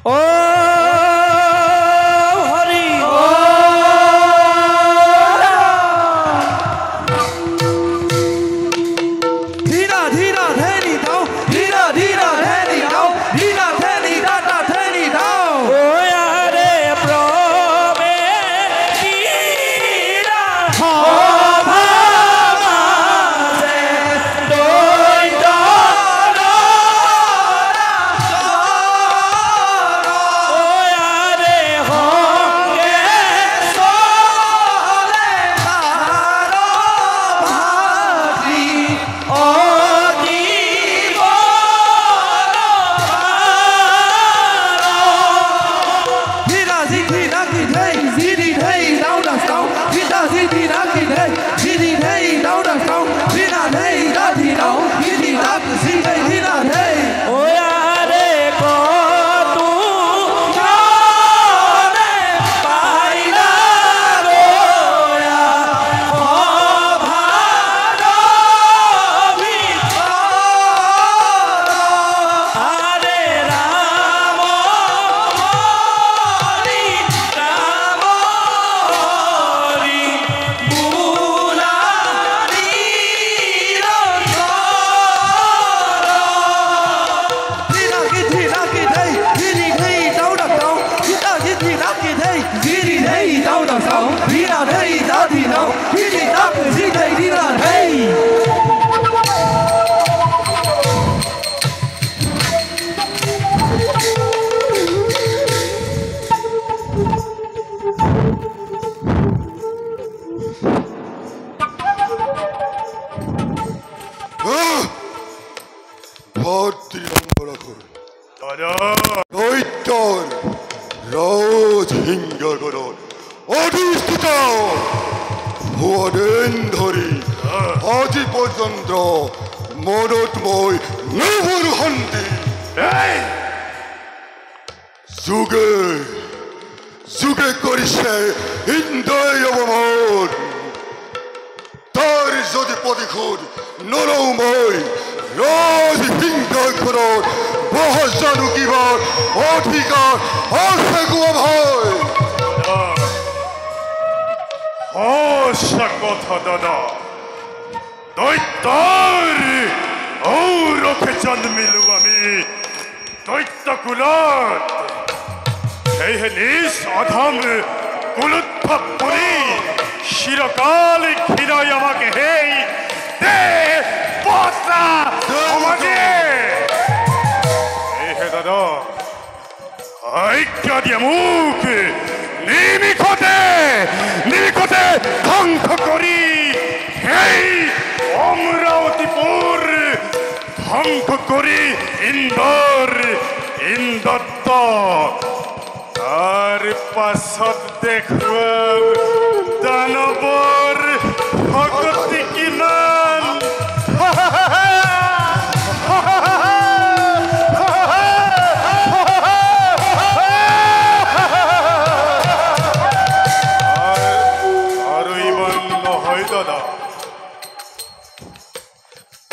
ও হরি ও ধীরা ধীরা ধেরি দাও ধীরা ধীরা ধেরি দাও ধীরা ধেরি দাদা ধেরি দাও ও আরে প্রবে ধীরা ও ভাবে দই দানা ও আরে হঙ্গে সোলে তারো ভাতি ও আজি পর্যন্ত মরদময় নবর হন্তি যুগে যুগে করিছে ইন্দ্রয় অবমান তার যদি প্রতিখুদ নরময় রাজ হিংসার বহজানু কিবার অধিকার আছে ভয় কথা দাদা দৈত্যর ও রক্ষে চাঁদ মিলু আমি দৈত্য কুলত এই হেলিস অধম কুলুৎথক পরি চিরকাল ঘিরাই আমাকে হেই দে পথা আমাকে এই হে দাদা ঐক্য দিয়ে মুখ নিমিখতে ধ্বংস করি এই অমরাবতীপুর ধ্বংস করি ইন্দত্ত তার পাছত দেখব দানবর ভগতি কিমান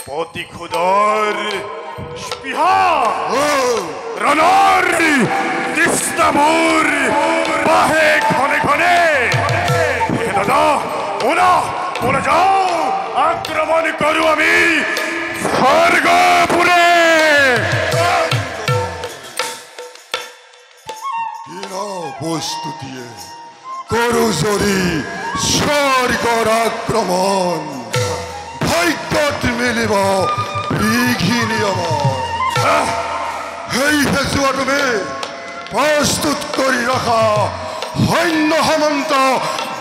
পতি খুদর স্পৃহা রণর তিস্তামুর বাহে ক্ষণে ক্ষণে দাদা ওরা যাও আক্রমণ করু আমি স্বর্গপুরে বস্তু দিয়ে করু যদি স্বর্গর আক্রমণ ভাগ্যত মিলিব বিঘিনি সেই হেঁচুৱা তুমি প্ৰস্তুত কৰি ৰখা সৈন্য সামন্ত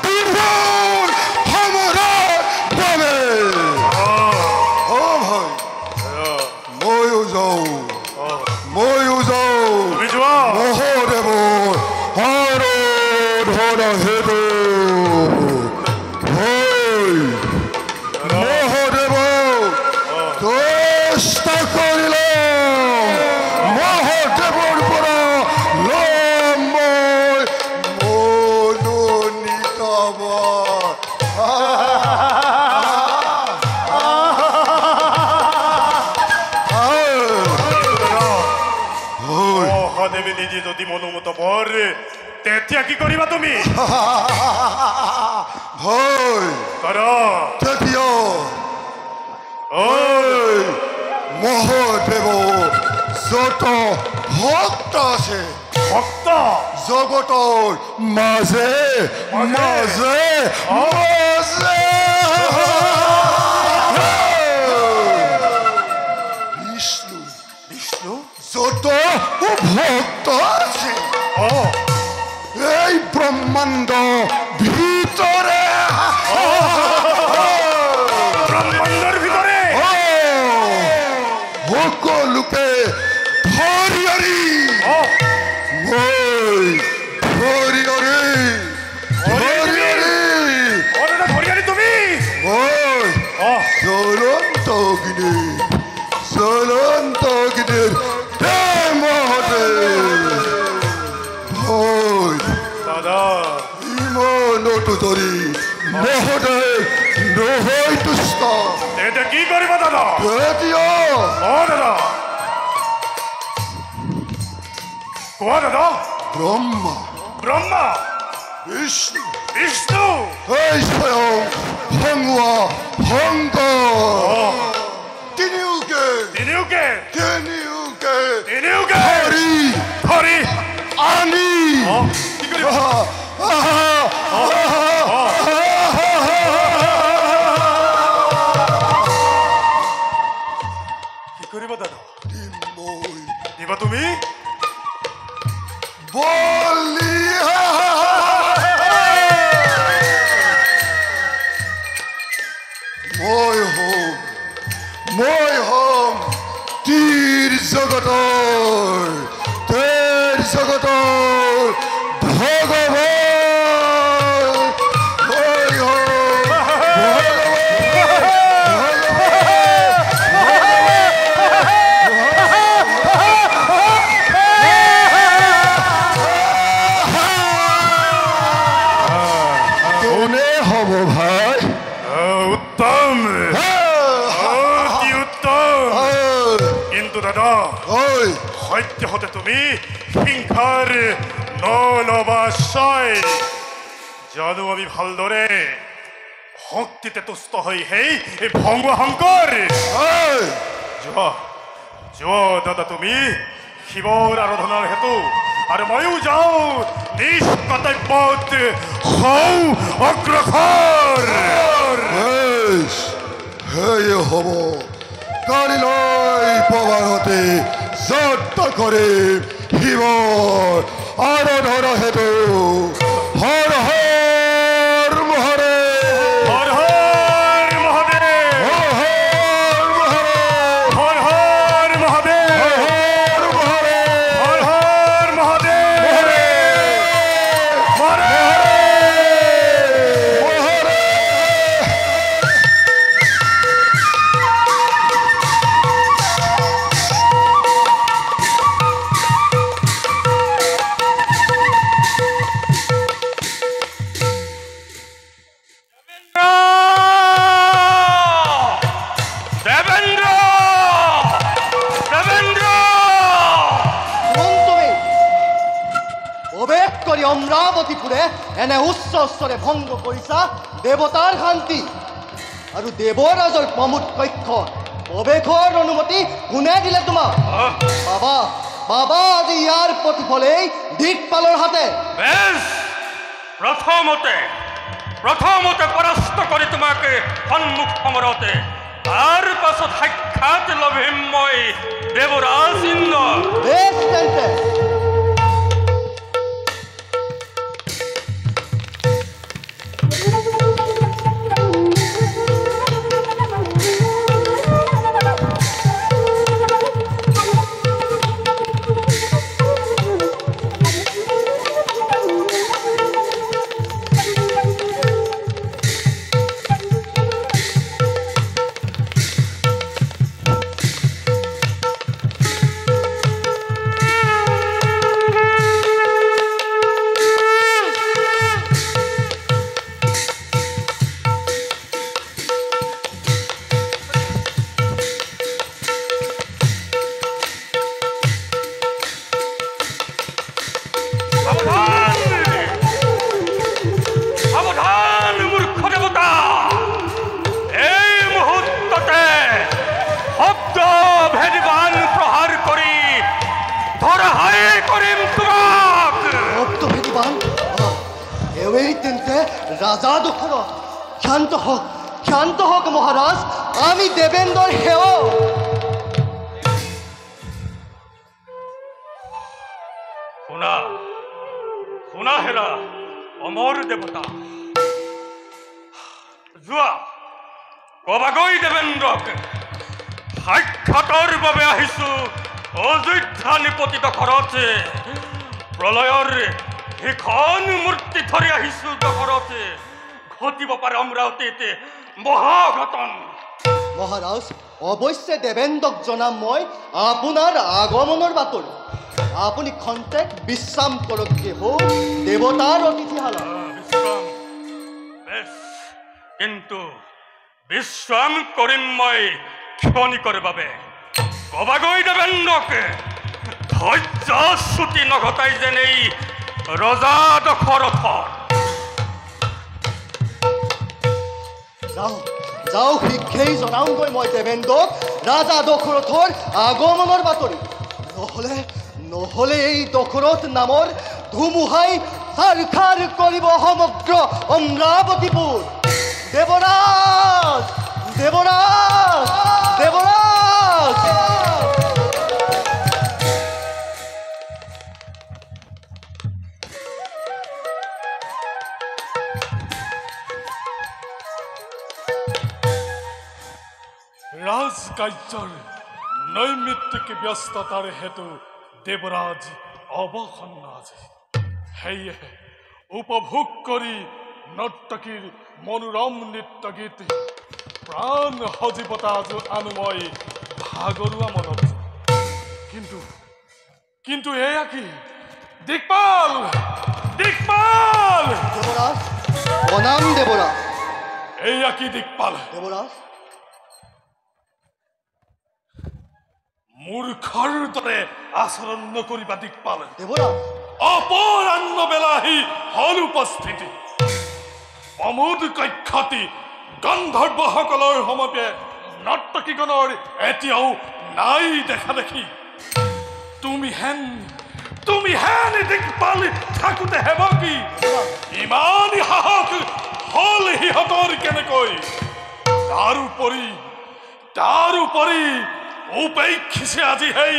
দুৰ্বল সমৰাৰ বাবে ভাই ময়ো যাওঁ মহাদেৱৰ আৰু ধৰা হেতু মহাদেৱে নিজে যদি মনোমত বৰ তেতিয়া কি কৰিবা তুমি হয় কৰ তেতিয়া ঐ মহাদেৱ যত ভক্ত আছে ভক্ত জগতৰ মাজে মাজে মাজে বিষ্ণু বিষ্ণু যত ভক্ত আছে এই ব্ৰহ্মাণ্ড ভিতৰে ব্ৰহ্মাণ্ডৰ ভিতৰে সকলোকে ধৰি হৰি মই ধৰি হৰি ধৰি হৰি ভৰিয়ালি তুমি মই জ্বলন্ত অগ্নিৰ দাদা ইমানতো ধৰি মহোদয় নহয় তুষ্ট এতিয়া কি কৰিবা দাদা এতিয়া দাদা কোৱা দাদা ব্ৰহ্মা ব্ৰহ্মা বিষ্ণু বিষ্ণু এই স্বয়ং ভঙ্গুৱা ভঙ্গ তিনিওকে তিনিওকে হৰি হৰি আনি কি কৰিবা কি কৰিবা দাদা দিবা তুমি বলি মই হম তীৰ জগতৰ ভগৱান কোনে হব ভাই উত্তম অতি উত্তম কিন্তু দাদা সত্য হতে তুমি হিংসাৰ নলবাছয় জানো আমি ভালদৰে শক্তিতে তুষ্ট হৈ সেই ভংগ শংকৰ যোৱা দাদা তুমি শিৱৰ আৰাধনাৰ হেতু আৰু ময়ো যাওঁ নিজ কৰ্তব্যত হওঁ অগ্ৰসৰ সেয়ে হ'ব কালিলৈ পবাৰতে যত্ন কৰি শিৱৰ আৰাধনা হেতু হৰ হৰ মহাদেৱ হৰ হৰ মহাদেৱ হৰ হৰ মহাদেৱ হৰ হৰ মহাদেৱ হৰ হৰ হৰ হৰ মহাদেৱ অমৰাৱতীপুৰে এনে উচ্চ স্তৰে ভংগ কৰিছা দেৱতাৰ শান্তি আৰু দেৱৰাজৰ প্ৰমোদ কক্ষ প্ৰৱেশৰ অনুমতি কোনে দিলে তোমাক বাবা আজি ইয়াৰ প্ৰতিফলেই দিকপালৰ হাতে প্ৰথমতে পৰাস্ত কৰি তোমাকে সন্মুখ সমৰতে তাৰ পাছত সাক্ষাৎ লভিম মই দেৱৰাজ ইন্দ্ৰ বেছ তেন্তে সাবধান সাবধান মূর্খ দেবতা এই মুহূর্ততে শব্দ ভেদবান প্রহার করি ধরা হয় করিম তোমাক শব্দ ভেদিবান এওই তেন্তে রাজা দখর শান্ত হোক মহারাজ আমি দেবেন্দ্র হেও শুনা শুনা হেৰা অমৰ দেৱতা যোৱা কবাগৈ দেৱেন্দ্ৰক সাক্ষাতৰ বাবে আহিছো অযোধ্যা নিপতিত ঘৰতে প্ৰলয়ৰ সেইখন মূৰ্তি ধৰি আহিছো ঘৰতে ঘটিব পাৰে অমৰাৱতীতে মহাঘটন মহাৰাজ অবশ্যে দেবেন্দ্ৰক জনাম মই আপনাৰ আগমনেৰ বাতৰি আপুনি খন্তেক বিশ্ৰাম কৰক হোক দেৱতাৰ অতিথিশালা বিশ্ৰাম বেছ কিন্তু বিশ্ৰাম কৰিম মই ক্ষণিকৰ বাবে কবাগৈ দেৱেন্দ্ৰক ধৈৰ্যচ্যুতি নঘটাই যেন এই ৰজা দশৰথৰ যাও শীঘ্ৰেই জনাওঁগৈ মই দেবেন্দ্ৰক ৰাজা দশৰথৰ আগমনৰ বাতৰি নহলে এই দশৰথ নামৰ ধুমুহাই ছাৰখাৰ কৰিব সমগ্ৰ অমৰাৱতীপুৰ দেৱৰাজ দেৱৰাজ দেৱৰাজ ৰাজকাৰ্যৰ নৈমিত্তিক ব্যস্ততাৰ হেতু দেৱৰাজ অৱসন্ন আছে সেয়ে উপভোগ কৰি নৰ্তকীৰ মনোৰম নৃত্য গীত প্ৰাণ সজীৱতা আনো মই ভাগৰুৱা মনত কিন্তু এয়া কি দিকপাল দিকপাল দেৱৰাজ প্ৰণাম দেৱৰাজ এয়া কি দিকপাল দেৱৰাজ মূৰ্খৰ দৰে আচৰণ নকৰিবা দিকপাল দেৱৰাজ অপৰাহ্ন বেলাহি হল উপস্থিতি অমোদ কক্ষতি গন্ধৰ্বসকলৰ সমপে নৰ্তকীগণৰ এতিয়াও নাই দেখা দেখি তুমি হেন দিকপাল থাকোতে হেব কি ইমান সাহস হল সিহঁতৰ কেনেকৈ তাৰোপৰি উপেক্ষিছে আজি সেই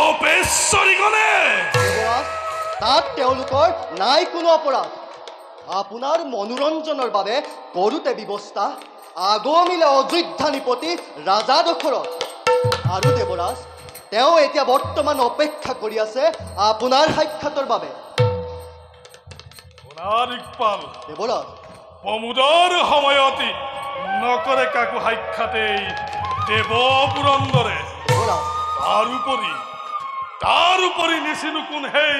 অপেশ্বৰীগণে দেৱৰাজ তাত তেওঁলোকৰ নাই কোনো অপৰাধ আপোনাৰ মনোৰঞ্জনৰ বাবে কৰোঁতে ব্যৱস্থা আগমিলে অযোধ্যা নিপতি ৰাজা দশৰথ আৰু দেৱৰাজ তেওঁ এতিয়া বৰ্তমান অপেক্ষা কৰি আছে আপোনাৰ সাক্ষাতৰ বাবে দিকপাল দেৱৰাজ প্ৰমোদৰ সময়তি নকৰে কাকো সাক্ষাতেই দেৱ পুৰন্দৰে দেৱৰাজ তাৰোপৰি নিচিনো কোন সেই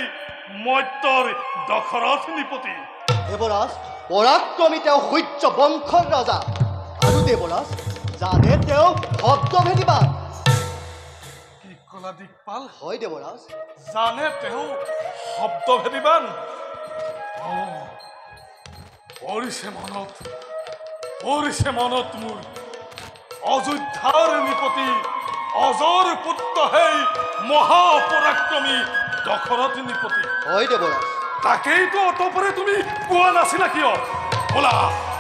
মত্যৰ দশৰথ নিপতি দেৱৰাজ পৰাক্ৰমী তেওঁ সূৰ্য বংশৰ ৰজা আৰু দেৱৰাজ জানে তেওঁ শব্দভেদীবান কি কলা দিকপাল হয় দেৱৰাজ জানে তেওঁ শব্দভেদীবান পৰিছে মনত মোৰ অযোধ্যাৰ নিপতি অজৰ পুত্ৰ সেই মহাপৰাক্ৰমী দশৰথ নিপতি হয় দেৱৰাজ তাকেইতো অতপৰে তুমি কোৱা নাছিলা কিয়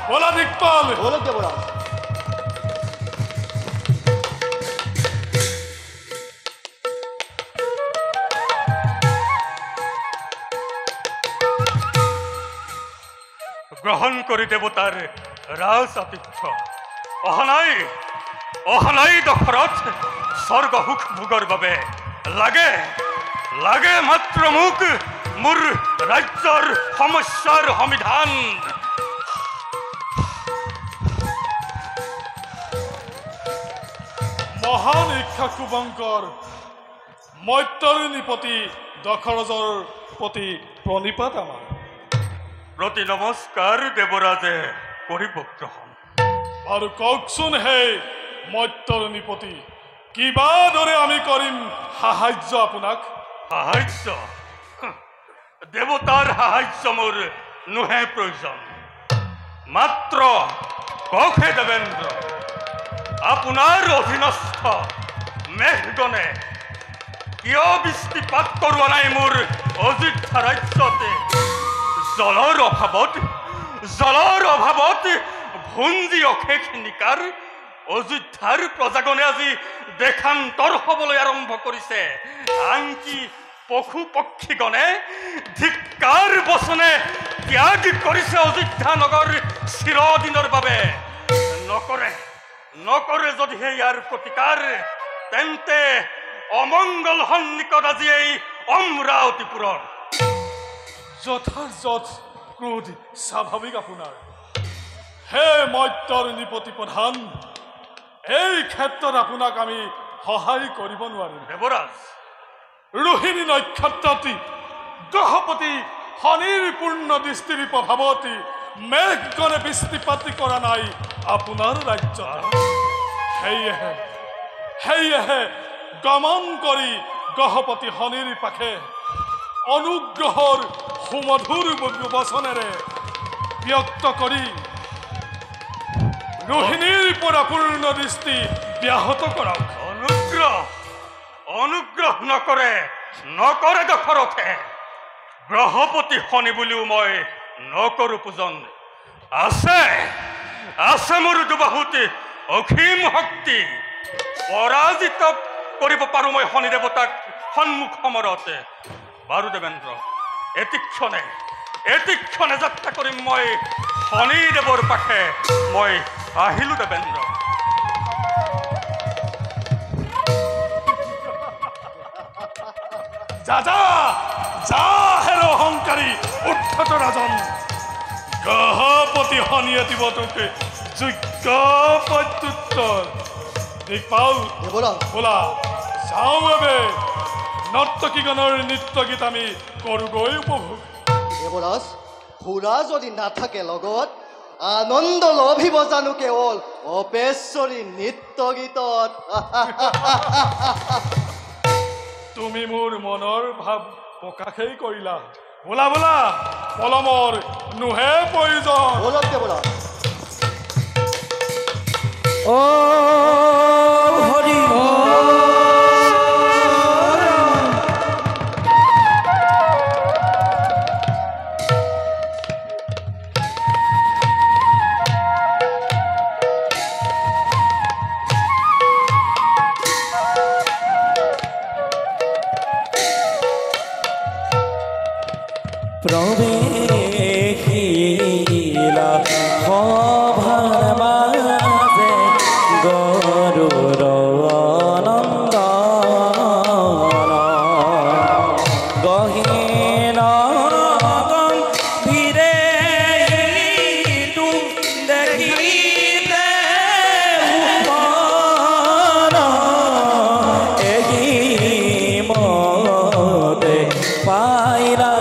বলা দিকপাল বলক দেৱৰাজ গ্ৰহণ কৰি দেৱতাৰ ৰাজ আতিথ্য অহনাই দশৰথ স্বৰ্গ সুখ ভোগৰ বাবে লাগে মাত্ৰ মোক মোৰ ৰাজ্যৰ সমস্যাৰ সমাধান মহান ইচ্ছা কুবংকৰ মত্যৰ নিপতি দশৰথৰ প্ৰতি প্ৰণিপাত আমাৰ প্ৰতি নমস্কাৰ দেৱৰাজে কৰিব গ্ৰহণ আৰু কওকচোন হে মত্যৰ নিপতি কিবা দৰে আমি কৰিম সাহায্য আপোনাক সাহায্য দেৱতাৰ সাহায্য মোৰ নোহে প্ৰয়োজন মাত্ৰ কওকহে দেৱেন্দ্ৰ আপোনাৰ অধীনস্থ মেঘগণে কিয় বৃষ্টিপাত কৰোৱা নাই মোৰ অযোধ্যা ৰাজ্যতে জলৰ অভাৱত ভুঞ্জি অশেষ নিকাৰ অযোধ্যাৰ প্ৰজাগণে আজি দেশান্তৰ হ'বলৈ আৰম্ভ কৰিছে আনকি পশু পক্ষীগণে ধিক্কাৰ বচনে ত্যাগ কৰিছে অযোধ্যা নগৰ চিৰদিনৰ বাবে নকৰে যদিহে ইয়াৰ প্ৰতিকাৰ তেন্তে অমংগল সন্নিকট আজি এই অমৰাৱতীপুৰৰ যথাযথ ক্ৰোধ স্বাভাৱিক আপোনাৰ হে মৰ্ত্যৰ নৃপতি প্ৰধান এই ক্ষেত্ৰত আপোনাক আমি সহায় কৰিব নোৱাৰিম দেৱৰাজ ৰোহিণী নক্ষত্ৰতি গ্ৰহপতি শনিৰ পূৰ্ণ দৃষ্টিৰ প্ৰভাৱতী মেঘগণে বৃষ্টিপাতি কৰা নাই আপোনাৰ ৰাজ্য সেয়েহে গমন কৰি গ্ৰহপতি শনিৰ পাশে অনুগ্ৰহৰ সুমধুৰ বচনেৰে ব্যক্ত কৰি ৰোহিণীৰ পৰা পূৰ্ণ দৃষ্টি ব্যাহত কৰাওক অনুগ্ৰহ নকৰে দশৰথে গ্ৰহপতি শনি বুলিও মই নকৰো পূজন আছে মোৰ দুবাহুত অসীম শক্তি পৰাজিত কৰিব পাৰো মই শনি দেৱতাক সন্মুখ সমৰতে বাৰু দেৱেন্দ্ৰ এতিক্ষণে যাত্ৰা কৰিম মই শনিদেৱৰ পাশে মই আহিলো দেৱেন্দ্ৰ যা হেৰ অহংকাৰী উদ্ধত ৰাজন গ্ৰহপতি শনিয়ে দিব তোক যোগ্য প্ৰত্যুত্তৰ দেখপাল বোলা যাওঁ বাবে নৰ্তকীগণৰ নৃত্য গীত আমি কৰোগৈ উপভোগ দেৱৰাজ সুৰা যদি নাথাকে লগত আনন্দ লভিব জানো কেৱল অপেশ্বৰী নৃত্য গীতত তুমি মোৰ মনৰ ভাৱ প্ৰকাশেই কৰিলা বোলা পলমৰ নোহে প্ৰয়োজন বলক দেৱৰাজ ও হরি প্রবেশিলা সভার মাঝে গরুর নন্দন গহীন গম্ভীরে দেখিতে উপন এগি মতে পাইলা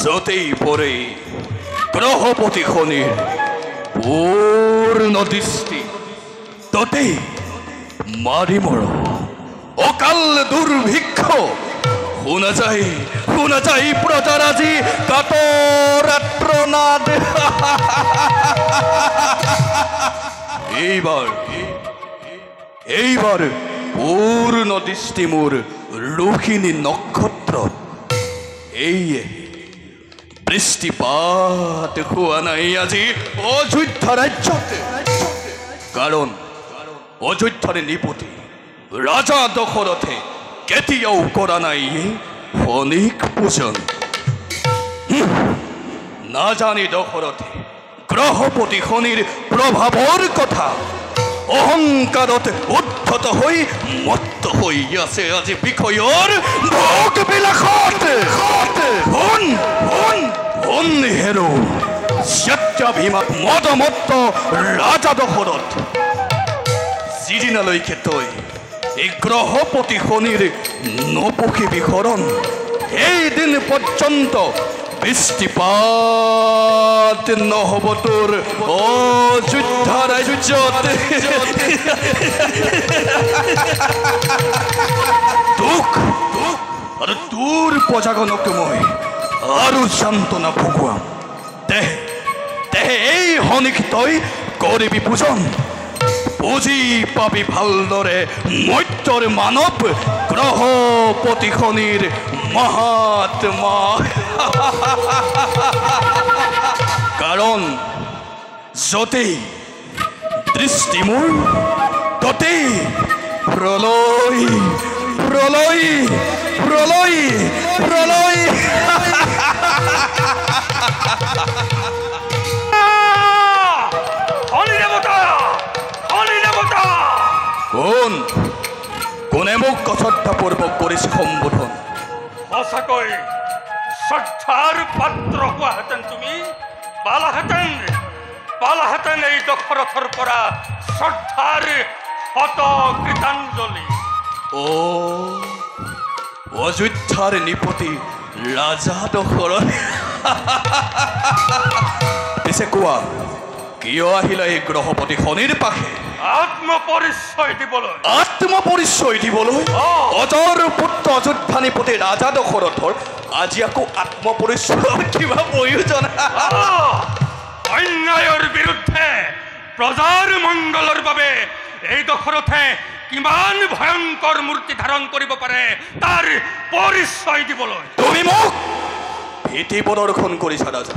যতেই পরে গ্রহপতি শনির পূর্ণ দৃষ্টি ততেই মারি মর অকাল দুর্ভিক্ষ শোনা যায় প্রজারাজি কাতর আত্রনাদ পূৰ্ণ দৃষ্টি মোৰ ৰোহিণী নক্ষত্ৰ এইয়ে বৃষ্টিপাত হোৱা নাই আজি অযোধ্যা ৰাজ্যত কাৰণ অযোধ্যাৰ নিপতি ৰাজা দশৰথে কেতিয়াও কৰা নাই শনিক পূজন নাজানি দশৰথে গ্ৰহপতি শনিৰ প্ৰভাৱৰ কথা অহংকাৰত উদ্ধত হৈ মত্ত হৈ আছে আজি বিষয়ৰ ভোগ বিলাসত শুন হেৰো সত্যাভিমান মদমত্ত ৰাজা দশৰথ যিদিনালৈকে তই এই গ্ৰহপতি শনিৰ নপক্ষিবি শৰণ সেইদিন পৰ্যন্ত বৃষ্টিপাত নহ'ব তোৰ অযোধ্যা ৰাজ্যত দুখ আৰু তোৰ প্ৰজাগণক মই আৰু সান্তনা ভগোৱাম তেহে এই শনিক তই কৰিবি পূজন বুজি পাবি ভালদৰে মৰ্ত্যৰ মানৱ গ্ৰহপতি শনিৰ মহাত্মা কাৰণ য'তেই দৃষ্টি মোৰ ততেই প্ৰলয় প্ৰলয় প্ৰলয় প্ৰলয় কোনে মোক শ্ৰদ্ধাপূৰ্বক কৰিছে সম্বোধন সঁচাকৈ শ্ৰদ্ধাৰ পাত্ৰ হোৱাহেঁতেন তুমি পালাহেঁতেন এই দশৰথৰ পৰা শ্ৰদ্ধাৰ শত কৃতাঞ্জলি অযোধ্যাৰ নিপতি ৰাজা দশৰথ পিছে কোৱা কিয় আহিলা এই গ্ৰহপতি শনিৰ পাশে আত্মপৰিচয় দিবলৈ অজৰ পুত্ৰ অযোধ্যানিপতি ৰাজা দশৰথৰ আজি আকৌ আত্মপৰিচয়ৰ কিবা প্ৰয়োজন অন্যায়ৰ বিৰুদ্ধে প্ৰজাৰ মংগলৰ বাবে এই দশৰথে কিমান ভয়ংকৰ মূৰ্তি ধাৰণ কৰিব পাৰে তাৰ পৰিচয় দিবলৈ তুমি মোক ভীতি প্ৰদৰ্শন কৰিছা ৰাজা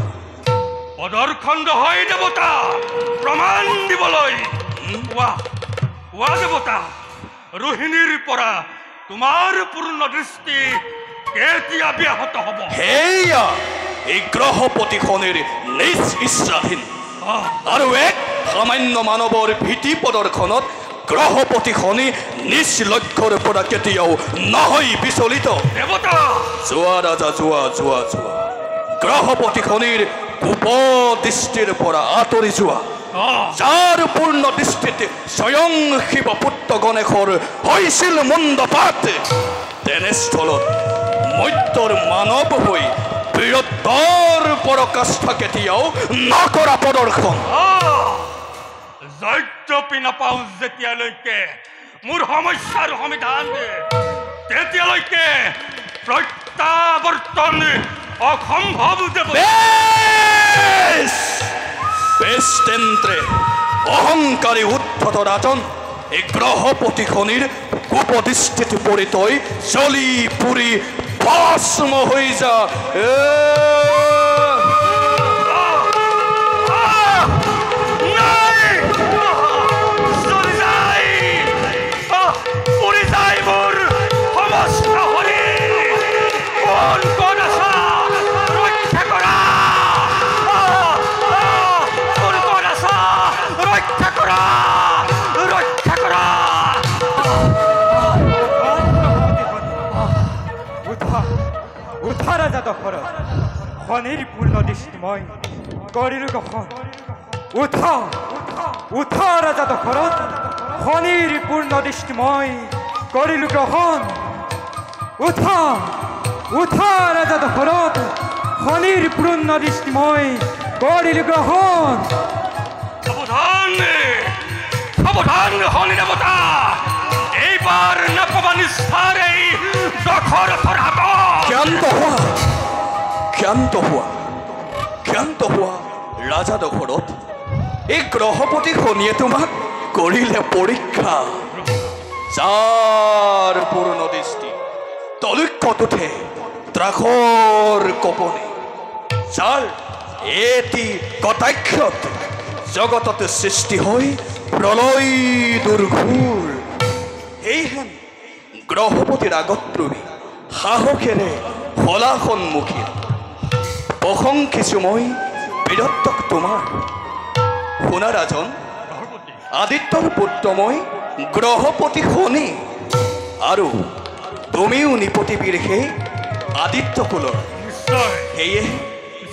প্ৰদৰ্শন নহয় দেৱতা প্ৰমাণ দিবলৈ কোৱা দেৱতা ৰোহিণীৰ পৰা তোমাৰ পূৰ্ণ দৃষ্টি কেতিয়া ব্যাহত হ'ব সেয়া এই গ্ৰহপতি শনিৰ নিজ ইচ্ছাধীন আৰু এক সামান্য মানৱৰ ভীতি প্ৰদৰ্শনত গ্ৰহপতি শনি নিজ লক্ষ্যৰ পৰা কেতিয়াও নহয় বিচলিত দেৱতা যোৱা ৰাজা যোৱা গ্ৰহপতি শনিৰ উপদৃষ্টিৰ পৰা আঁতৰি যোৱা যাৰ পূৰ্ণ দৃষ্টিতে স্বয়ং শিৱ পুত্ৰ গণেশৰ হৈছিল মুণ্ডপাত তেনেস্থলত মৰ্ত্যৰ মানৱ হৈ বীৰত্বৰ পৰাকাষ্ঠা কেতিয়াও নকৰা প্ৰদৰ্শন যদ্যপি নাপাওঁ যেতিয়ালৈকে মোৰ সমস্যাৰ সমাধান তেতিয়ালৈকে প্ৰত্যাৱৰ্তন অসম্ভৱ বেশ তেন্ত্ৰে অহংকাৰী উদ্ধত ৰাজন এই গ্ৰহপতি শনিৰ কুপদৃষ্টিত পৰি তই জ্বলি পুৰি ভস্ম হৈ যা ৰাজা দশৰথ শনিৰ পূৰ্ণ দৃষ্টিময় কৰিলো গ্ৰহণ উঠ ৰাজা দশৰথ শনিৰ পূৰ্ণ দৃষ্টিময় কৰিলো গ্ৰহণ উঠ ৰাজা দশৰথ শনিৰ পূৰ্ণ দৃষ্টিময় কৰিলো গ্ৰহণ সাৱধান শনি দেৱতা এইবাৰ নাপাবা নিষ্ঠাৰ এই দশৰথৰ হাতত ক্ষান্ত হোৱা ৰাজা দশৰথ এই গ্ৰহপতি শনিয়ে তোমাক কৰিলে পৰীক্ষা যার পূর্ণ দৃষ্টি তলুক্ষত উঠে দ্রাঘর কপনে, যার এটি কটাক্ষত জগতত সৃষ্টি হৈ প্রলয় দুর্ঘূর। এইহেন গ্রহপতির আগত্রবী সাহসেৰে হলাসন্মুখী প্ৰশংসিছো মই বীৰত্বক তোমাৰ। শুনা ৰাজন, আদিত্যৰ পুত্ৰ মই গ্ৰহপতি শনি, আৰু তুমিও নিপতিবীৰ সেই আদিত্য কুলৰ। নিশ্চয় সেয়ে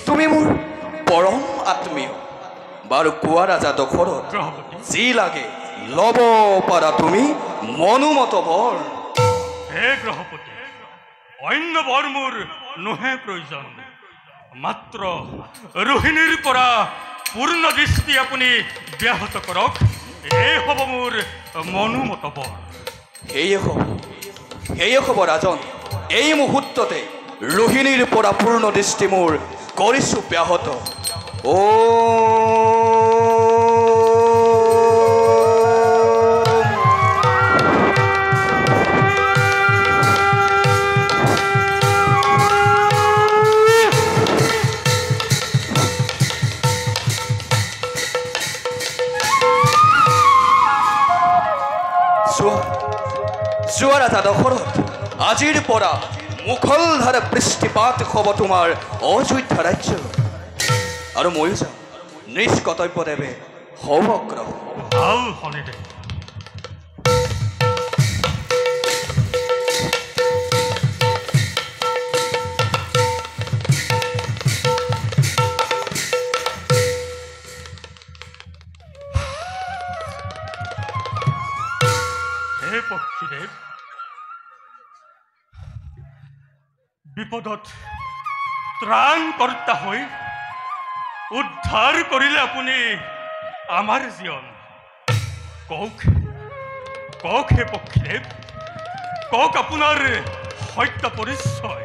তুমি মোৰ পৰম আত্মীয়। বাৰু কোৱা ৰাজা দশৰথ, গ্ৰহপতি, যি লাগে ল'ব পাৰা তুমি মনোমত বৰ। হে গ্ৰহপতি, অন্য বৰ মোৰ নোহে প্ৰয়োজন, মাত্ৰ ৰোহিণীৰ পৰা পূৰ্ণ দৃষ্টি আপুনি ব্যাহত কৰক, এই হ'ব মোৰ মনোমত বৰ। সেয়ে হ'ব ৰাজন, এই মুহূৰ্ততে ৰোহিণীৰ পৰা পূৰ্ণ দৃষ্টি মোৰ কৰিছোঁ ব্যাহত। যোৱা ৰাজা দশৰথ, আজিৰ পৰা মুখলধাৰে বৃষ্টিপাত হ'ব তোমাৰ অযোধ্যা ৰাজ্য, আৰু ময়ো যাম নিজ কৰ্তব্যদেৱে সৌভগ্ৰহ। ভাল শনিদেৱ। হে পক্ষীদেৱ, বিপদত ত্ৰাণকৰ্তা হৈ উদ্ধাৰ কৰিলে আপুনি আমাৰ জীৱন। কওক কওক হে পক্ষীদেৱ, কওক আপোনাৰ সত্য পৰিচয়।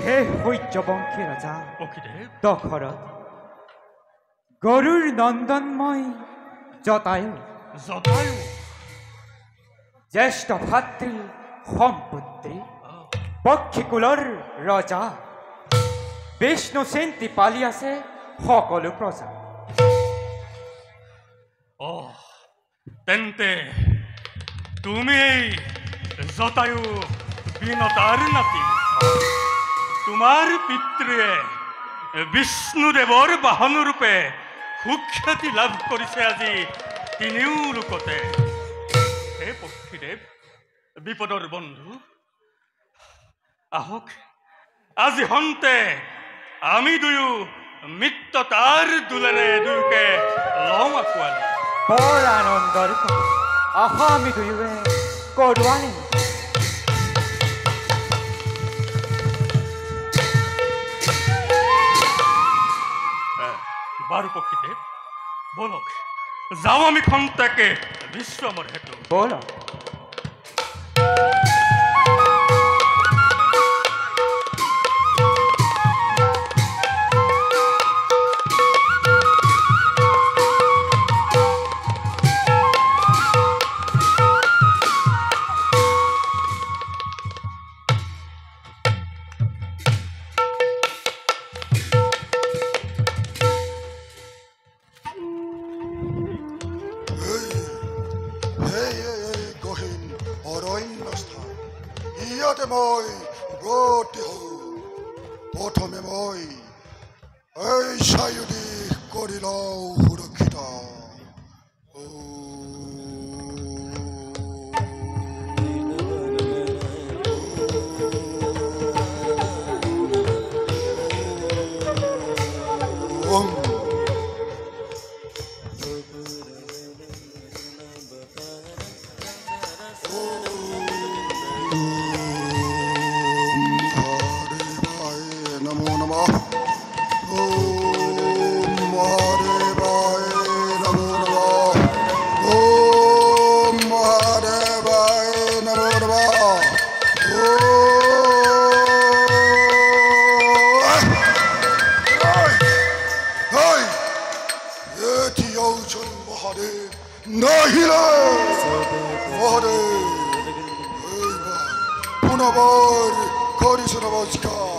হে সূৰ্যবংশী ৰজা পক্ষীদেৱ, দশৰথ, গৰুৰ নন্দনময় জটায়ু জটায়ু জ্যেষ্ঠ ভাতৃ সম্পুত্ৰী পক্ষীকুলৰ ৰজা, বিষ্ণু চিন্তি পালি আছে সকলো প্ৰজা। তেন্তে তুমি এই জটায়ু বিনতাৰ নাতি। তোমাৰ পিতৃয়ে বিষ্ণুদেৱৰ বাহনৰূপে সুখ্যাতি লাভ কৰিছে আজি তিনিও লোকতে। হে পক্ষীদেৱ, বিপদৰ বন্ধু, আহক আজি হন্তে আমি দুয়ো মিত্ৰতাৰ দোলেৰে দুয়োকে লওঁ আঁকোৱালি। বৰ আনন্দৰ কথা, আহা আমি দুয়োৱে কৰোৱালি। বাৰু পক্ষীদেৱ, বলক যাওঁ আমি খন্তেকে বিশ্ৰামৰ হেতু। ব'লক। গহীন অৰণ্য স্থান, ইয়াতে মই গতি হওঁ। প্ৰথমে মই এই চাৰিওদিশ কৰি লওঁ সুৰক্ষিত। নমো নমঃ। ওম মহাদেবায় নমঃ। পুনবৰ কৰিছো নমস্কাৰ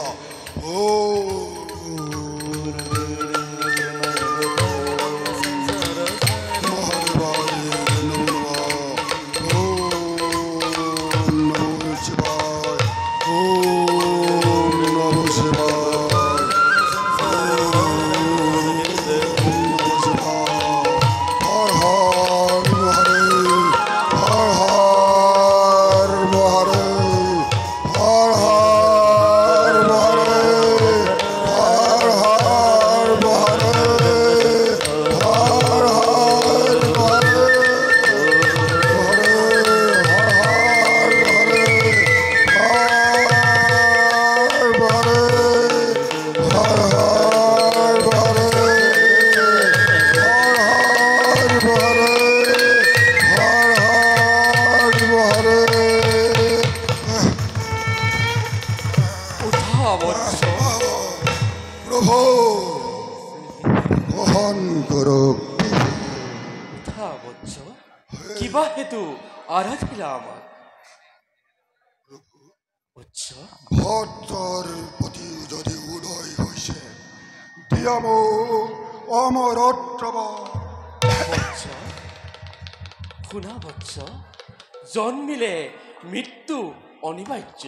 কিবা হেতু আৰাধিলা আমাক ভক্তৰ প্ৰতি যদি উদয় হৈছে দিয়া মোক অমৰত্ব শুনা বৎস জন্মিলে মৃত্যু অনিবাৰ্য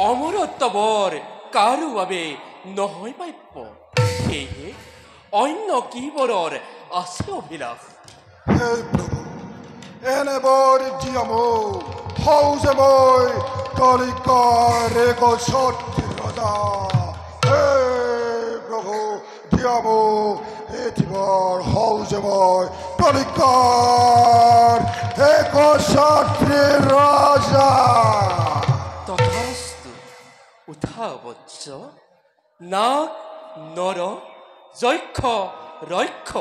অমৰত্ব বৰ কাৰো বাবে নহয় প্ৰাপ্য সেয়ে অন্য কিবৰৰ আছে অভিলাষ হে প্ৰভু এনে বৰ দিয়া মোক হওঁ যে মই কলিকাৰ এক সতী ৰজা হে প্ৰভু দিয়া মোক এটি বৰ হওঁ যে মই কলিকাৰ এক সতী ৰজা তথাস্তু উঠা বৎস নাগ নৰ যক্ষ ৰক্ষ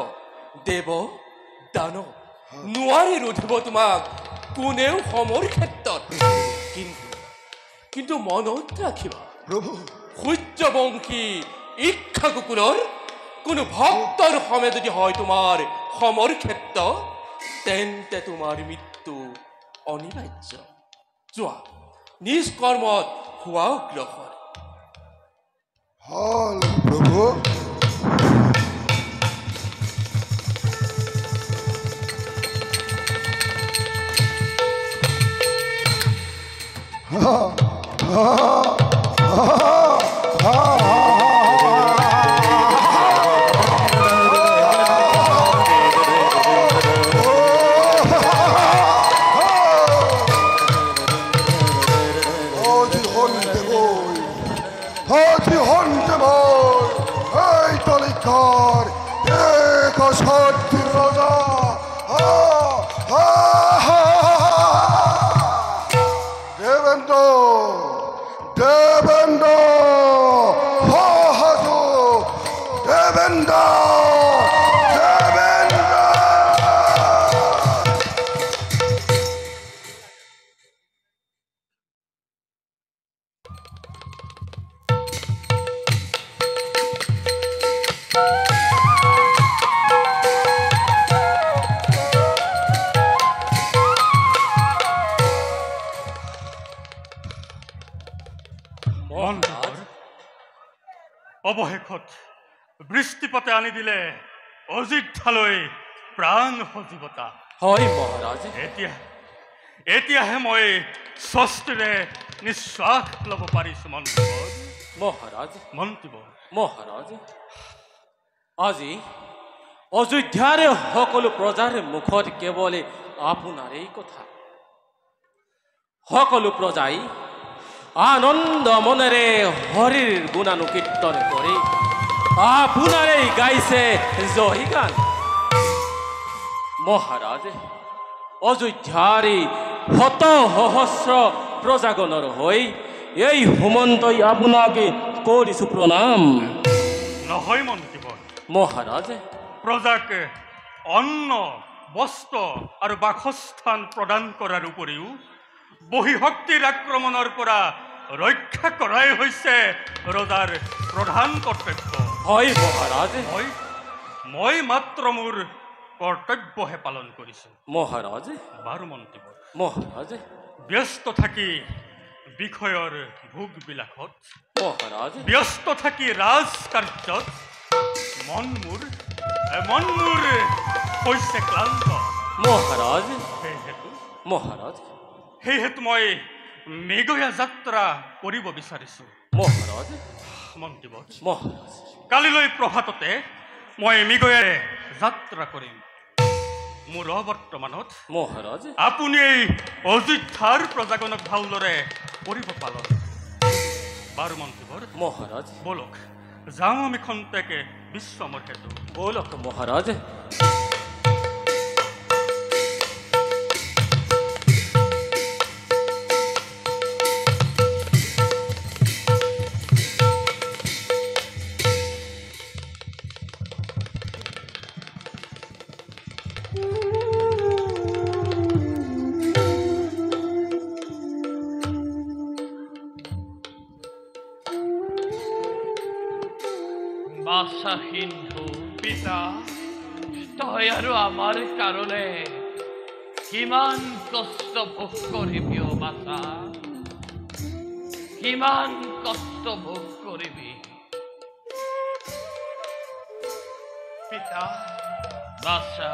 দেৱ দানৱ নোৱাৰি ৰুধিব তোমাক কোনেও সমৰ ক্ষেত্ৰত কিন্তু মনত ৰাখিবা প্ৰভু সূৰ্যবংশী ইক্ষাকুকুলৰ কোনো ভক্তৰ সমে যদি হয় তোমাৰ সমৰ ক্ষেত্ৰ তেন্তে তোমাৰ মৃত্যু অনিবাৰ্য যোৱা নিজ কৰ্মত হোৱা অগ্ৰসৰ হল প্ৰভু অৱশেষত বৃষ্টিপাতে আনি দিলে অযোধ্যালৈ প্ৰাণ সজীৱতা হয় মহাৰাজ এতিয়াহে মই স্বস্তিৰে নিশ্বাস ল'ব পাৰিছো মহাৰাজ আজি অযোধ্যাৰে সকলো প্ৰজাৰ মুখত কেৱল আপোনাৰেই কথা সকলো প্ৰজাই আনন্দ মনেৰে হৰিৰ গুণানুকীৰ্তন কৰি আপোনাৰেই গাইছে জয় গান মহাৰাজ অযোধ্যাৰে শত সহস্ৰ প্ৰজাগণৰ হৈ এই হোমন্তই আপোনাকে কৰিছো প্ৰণাম নহয় মন্ত্ৰীবৰ মহাৰাজ প্ৰজাক অন্ন বস্ত্ৰ আৰু বাসস্থান প্ৰদান কৰাৰ উপৰিও বহিঃশক্তিৰ আক্ৰমণৰ পৰা ৰক্ষা কৰাই হৈছে ৰজাৰ প্ৰধান কৰ্তব্য হয় মহাৰাজ মই মাত্ৰ মোৰ কৰ্তব্যহে পালন কৰিছো মহাৰাজ বাৰু মন্ত্ৰীবৰ মহাৰাজ ব্যস্ত থাকি বিষয়ৰ ভোগ বিলাসত মহাৰাজ ব্যস্ত থাকি ৰাজকাৰ্যত মন মোৰ হৈছে ক্লান্ত। মহাৰাজ সেইহেতু মহাৰাজ মই মৃগয়া যাত্ৰা কৰিব বিচাৰিছোঁ। মহাৰাজ মন্ত্ৰীবৎ, মহাৰাজ কালিলৈ প্ৰভাততে মই মৃগয়াৰে যাত্ৰা কৰিম। মোৰ বৰ্তমানত মহাৰাজ আপুনি এই অযোধ্যাৰ প্ৰজাগণক ভালদৰে কৰিব পালন। বাৰু মন্ত্ৰীবৰ, মহাৰাজ বলক যাওঁ আমি খন্তেকে বিশ্ৰামৰ হেতু। বলক মহাৰাজ। সিন্ধু পিতা, তই আৰু আমাৰ কাৰণে কিমান কষ্ট ভোগ কৰিবি অ বাছা, কিমান কষ্ট ভোগ কৰিবি পিতা। বাছা।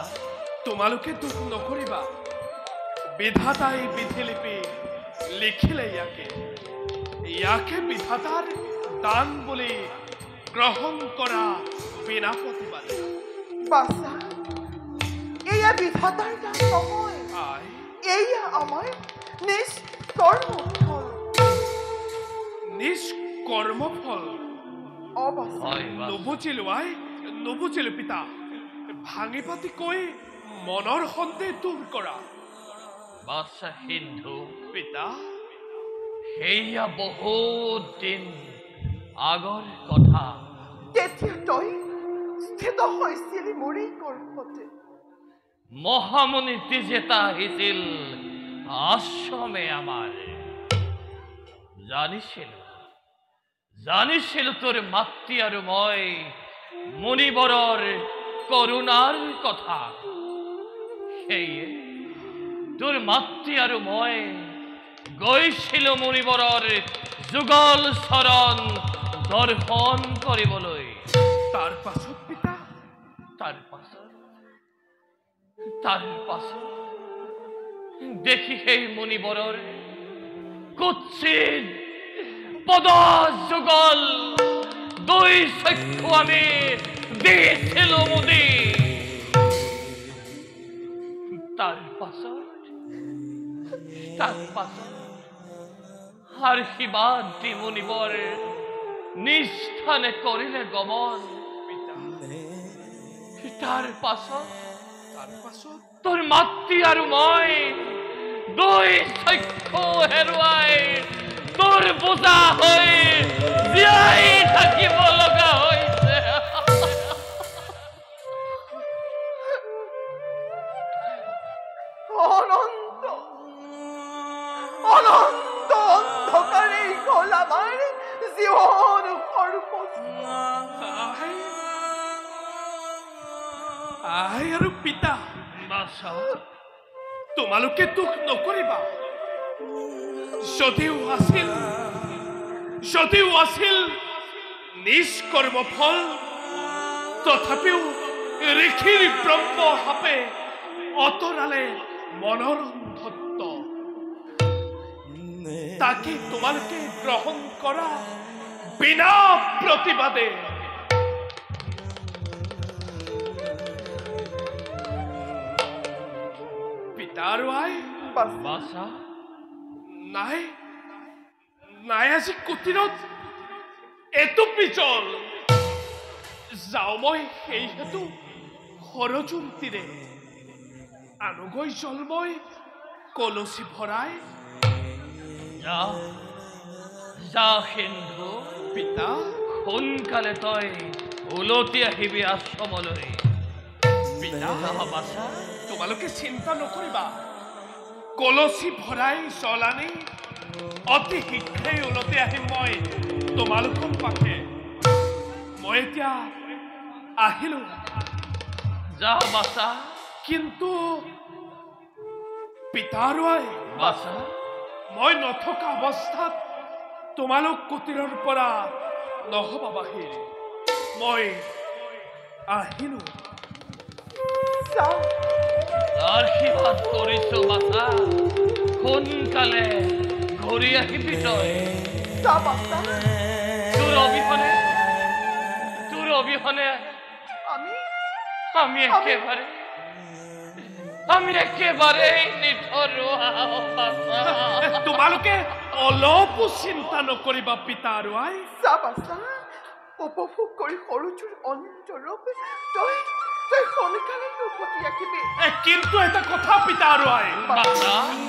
তোমালোকে দুখ নকৰিবা, বিধাতাই বিধিলিপি লিখিলে ইয়াকে বিধাতাৰ দান বুলি গ্ৰহণ কৰা বিনা প্ৰতিবাদে। বাছা, এয়া বিধাতাৰ দান নহয়, এয়া আমাৰ নিজ কৰ্মফল। নিজ কৰ্মফল? হয়, নুবুজিলো পিতা। ভাঙি পাতি কৈ মনৰ সন্দেহ দূৰ কৰা। বাছা সিন্ধু পিতা, সেয়া বহুত দিন আগৰ কথা। তেতিয়া তই স্থিত হৈছিলি মোৰেই গৰ্ভতে। মহামুনি যেতা আহিছিল আশ্ৰমে আমাৰ। জানিছিলো তোৰ মাতৃ আৰু মই মুনিবৰৰ কৰুণাৰ কথা। সেয়ে তোৰ মাতৃ আৰু মই গৈছিলো মুনিবৰৰ যুগল চৰণ দৰ্শন কৰিবলৈ। তাৰ পাছত পিতা? তাৰ পাছত দেখি সেই মুনিবৰৰ কুৎসিত পদ যুগল দুই চক্ষু আমি দিছিলো মুদি। তাৰ পাছত আশীৰ্বাদ দি মুনিবৰ নিষ্ঠানে কৰিলে গমন। তাৰ পাছত তোৰ মাতৃ আৰু মই দুই চক্ষু হেৰুৱাই তোৰ বোজা হৈ জীয়াই থাকিব লগা হৈছে। অনন্ত অন্ধকাৰে গ'ল আমাৰ জীৱন আৰু পিতা, তোমালোকে দুখ নকৰিবা। যদিও আছিল নিজ কৰ্মফল, তথাপিও ঋষিৰ ব্ৰহ্ম সাপে অতৰালে মনৰ অন্ধত্ব। তাকে তোমালোকে গ্ৰহণ কৰা বিনা প্ৰতিবাদে। পিতাৰ আই বাছা, নাই আজি কুটিৰত এটো পিছল যাওঁ মই। সেই হেতু সৰজুৰ তীৰে আনুগৈ জল মই কলচি ভৰাই। যা সিন্ধু পিতা, সোনকালে তই উলটি আহিবি আশ্ৰমলৈ। পিতা, তোমালোকে চিন্তা নকৰিবা। কলচি ভৰাই জল আনি অতি শীঘ্ৰেই উলটি আহিম মই তোমালোকৰ পাশে। মই এতিয়া আহিলো। যা বাছা। কিন্তু পিতাৰ আই বাছা, মই নথকা অৱস্থাত তোমালোক কুটিৰৰ পৰা নহবা বাহিৰ মই আহিলো আশীৰ্বাদ কৰিছো বাছা সোনকালে ঘূৰি আহিবি তই তোৰ অবিহনে আমি একেবাৰে নিথৰুৱা বাছা তোমালোকে অলপো চিন্তা নকৰিবা পিতা আৰু আই উপভোগ কৰি সৰুটোৰ অন্তৰূপ তই সোনকালে উভতি আহিবি কিন্তু এটা কথা পিতা আৰু আই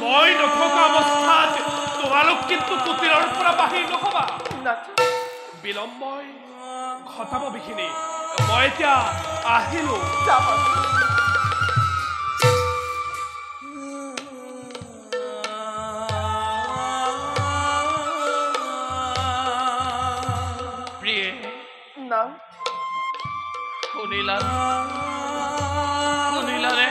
মই নথকা অৱস্থাত তোমালোক কিন্তু কুটিৰৰ পৰা বাহিৰ নহবা বিলম্বই ঘটাব বিখিনি মই এতিয়া আহিলো শুনিলাৰে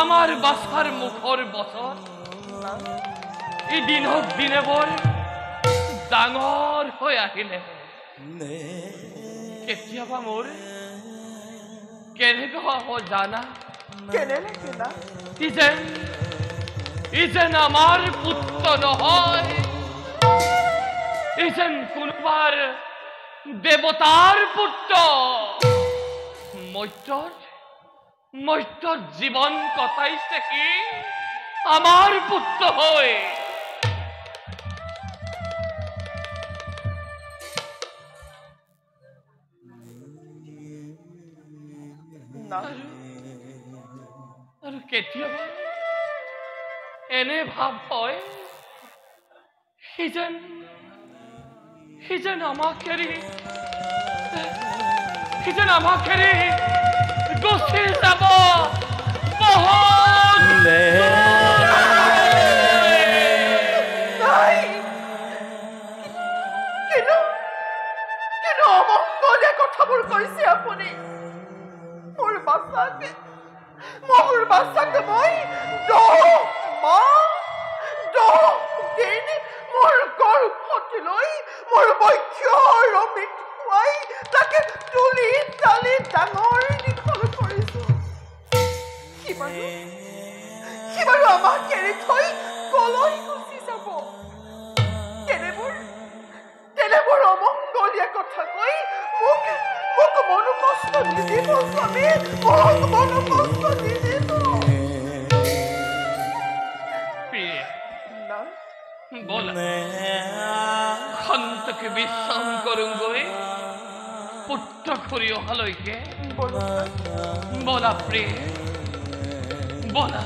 আমাৰ বাছাৰ মুখৰ বছৰ ই দিনক দিনে বৰ ডাঙৰ হৈ আহিলে কেতিয়াবা মোৰ কেনেকুৱা হ'ব জানা ই যেন আমাৰ পুত্ৰ নহয় ই যেন কোনোবাৰ দেৱতাৰ পুত্ৰ মৰ্ত্যৰ জীৱন কটাইছে কি আমাৰ পুত্ৰ হৈ আৰু কেতিয়াবা এনে ভাৱ হয় সি যেন আমাক এৰি গুচি যাব অমংগলীয়া কথাবোৰ কৈছে আপুনি মোৰ বাচ্চাকে মই 10 দিন মোৰ গৰ্ভত লৈ মোৰ বক্ষৰ অমৃত খুৱাই তাকে তুলি তালি ডাঙৰ দীঘল কৰিছো সি বাৰু আমাক এৰি থৈ কলৈ গুচি যাব তেনেবোৰ অমংগলীয়া কথা কৈ মোক মনো কষ্ট নিদিব স্বামী মোক মনো কষ্ট নিদিব খন্তকে বিশ্ৰাম কৰোঁগৈ পুত্ৰ ঘূৰি অহালৈকে বলা প্ৰিয় বলা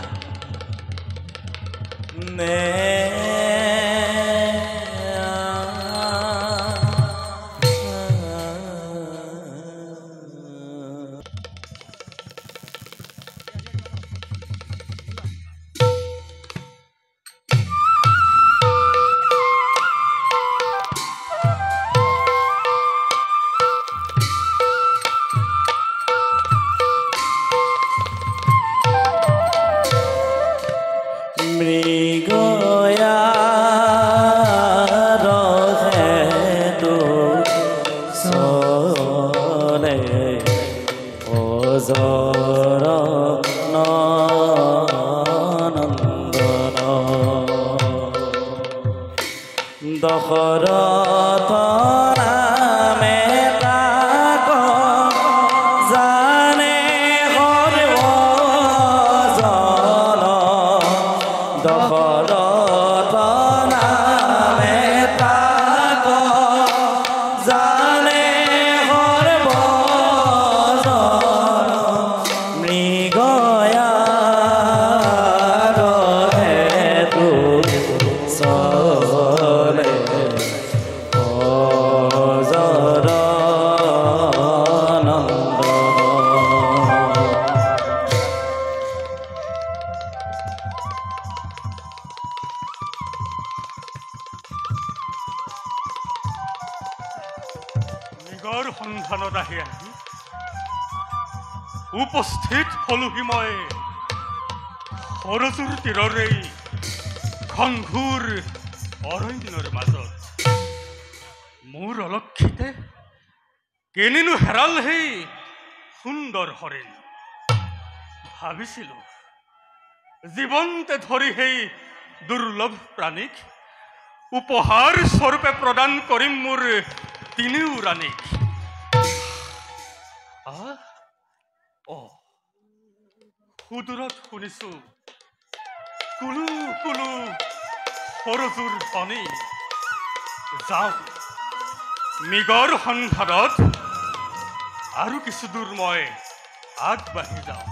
সন্ধানত আহি উপস্থিত হলোহি মই সৰজুৰ তীৰৰেই ঘংঘূৰ অৰণ্যৰ মাজত মোৰ অলক্ষিতে কেনিনো হেৰাল সেই সুন্দৰ হৰিণ। ভাবিছিলো জীৱন্তে ধৰি সেই দুৰ্লভ প্ৰাণীক উপহাৰ স্বৰূপে প্ৰদান কৰিম মোৰ তিনিও ৰাণীক। সুদূৰত শুনিছো কুলু কুলু সৰজুৰ ধ্বনি। যাওঁ মৃগৰ সন্ধানত আৰু কিছু দূৰ মই আগবাঢ়ি যাওঁ।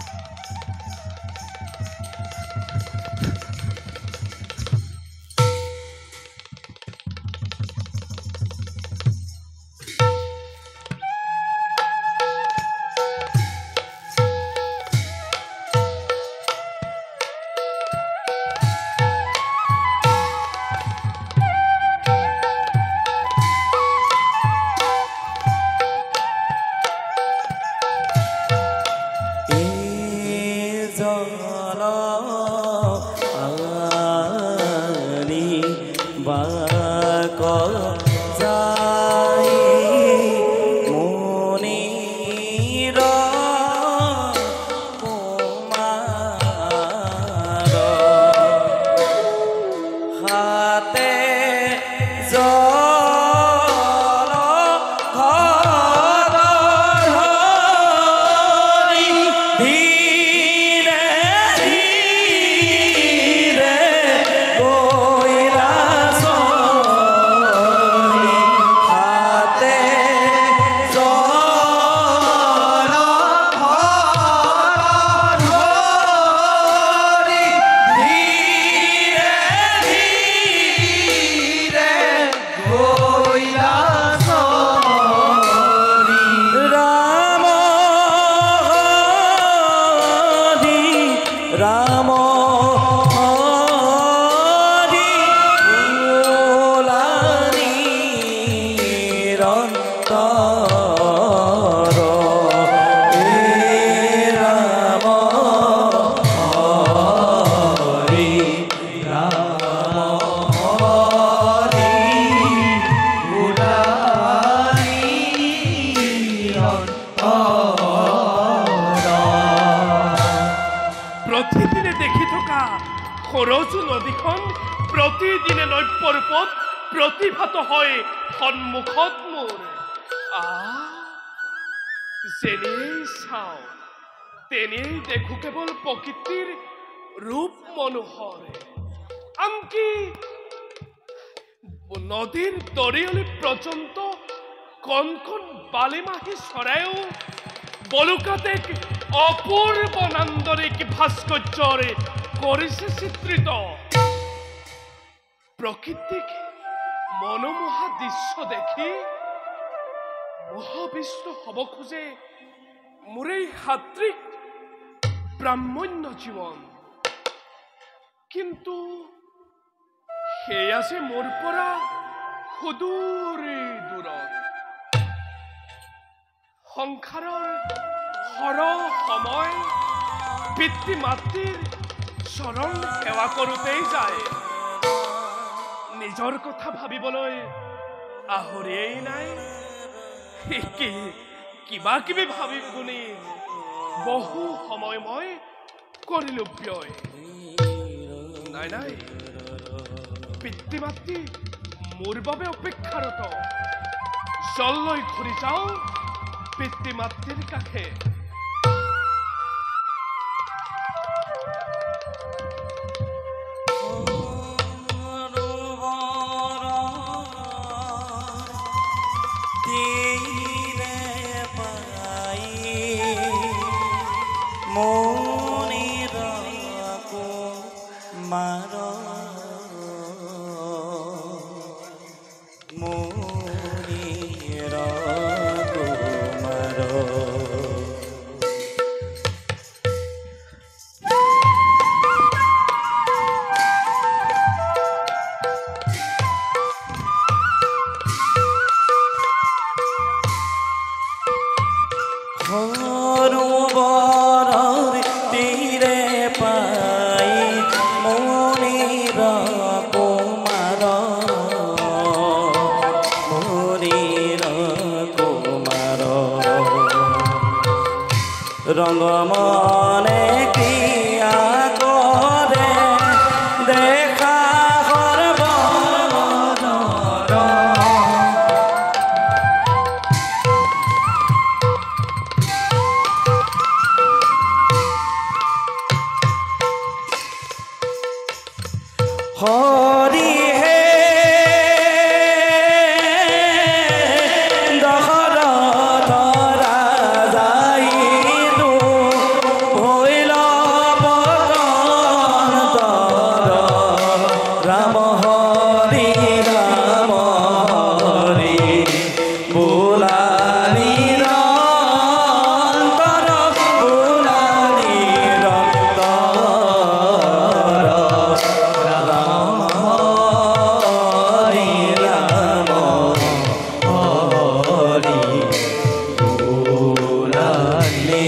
সৰজু নদীখন প্ৰতিদিনে নব্যৰূপত প্ৰতিভাত হয় সন্মুখত মোৰ। যেনেই চাওঁ তেনেই দেখো কেৱল প্ৰকৃতিৰ ৰূপ মনোহৰ। আনকি নদীৰ দৰিয়লি পৰ্যন্ত কণ কণ বালিমাহী চৰাইও বলুকাত এক অপূৰ্ব নান্দনিক ভাস্কৰ্যৰে কৰিছে চিত্ৰিত। প্ৰকৃতিক মনোমোহা দৃশ্য দেখি মহাবিষ্ট হব খোজে মোৰ এই সাত্বিক ব্ৰাহ্মণ্য জীৱন। কিন্তু সেয়া যে মোৰ পৰা সুদূৰে দূৰত। সংসাৰৰ সৰহ সময় পিতৃ মাতৃৰ চৰণ সেৱা কৰোঁতেই যায়। নিজৰ কথা ভাবিবলৈ আহৰিয়েই নাই। কিবা কিবি ভাবি গুণি বহু সময় মই কৰিলো ব্যয়। নাই নাই, পিতৃ মাতৃ মোৰ বাবে অপেক্ষাৰত। জললৈ ঘূৰি যাওঁ পিতৃ মাতৃৰ কাষে। সৰোবৰৰ তীৰে পাই কুমার হরির কুমার রঙ্গমনে ক্রিয়া করে দেখা করব হরি হে দশরথ রাজাইলু হইল পতন তর রাম হরি বুলানি অন্তর বুলানি অন্তর রাম হরি বুলানি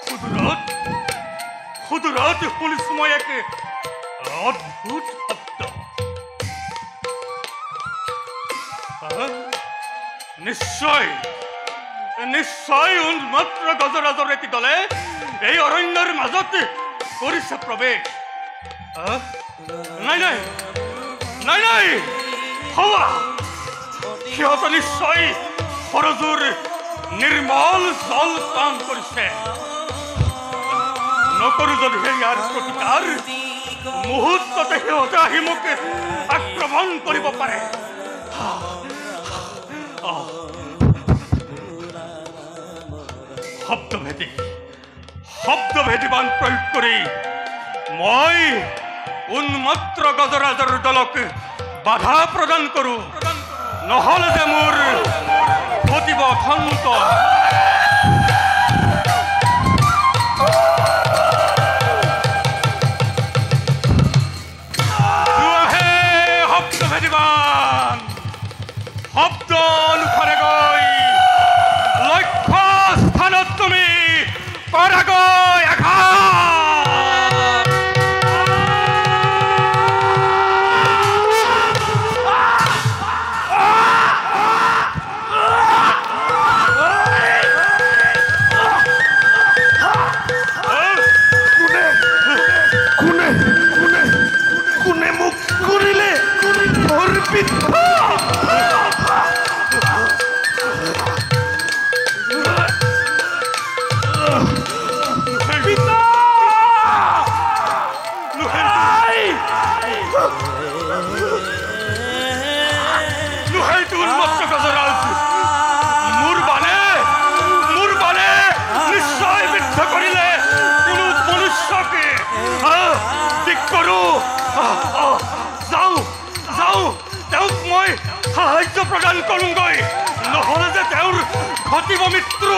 ক্ষুদ্রত ক্ষুদ্রত হল সময় এক অদ্ভুত শব্দ নিশ্চয় নিশ্চয় উন্মাত্র গজৰাজৰ এটি দলে এই অৰণ্যৰ মাজত কৰিছে প্ৰৱেশ নাই নাই নাই নাই হৱা সিহঁত নিশ্চয় সৰজুৰ নিৰ্মল জল পান কৰিছে নকৰো যদিহে ইয়াৰ প্ৰতিকাৰ মুহূৰ্ততে সিহঁতে আহি মোক আক্ৰমণ কৰিব পাৰে শব্দভেদী বান প্ৰয়োগ কৰি মই উন্মাত্ৰ গজৰাজৰ দলক বাধা প্ৰদান কৰোঁ নহ'লে যে মোৰ ঘটিব অথন্ত শব্দভেদীবান শব্দ অনুসাৰে গৈ লক্ষ্য স্থানত তুমি কৰাগৈ কোনে মোক কৰিলে মোৰ পিঠা নিশ্চয় বিদ্ধ কৰিলে কোনো মনুষ্যকে যাওঁ যাওঁ তেওঁক মই সাহায্য প্ৰদান কৰোঁগৈ নহ'লে যে তেওঁৰ ঘটিব মৃত্যু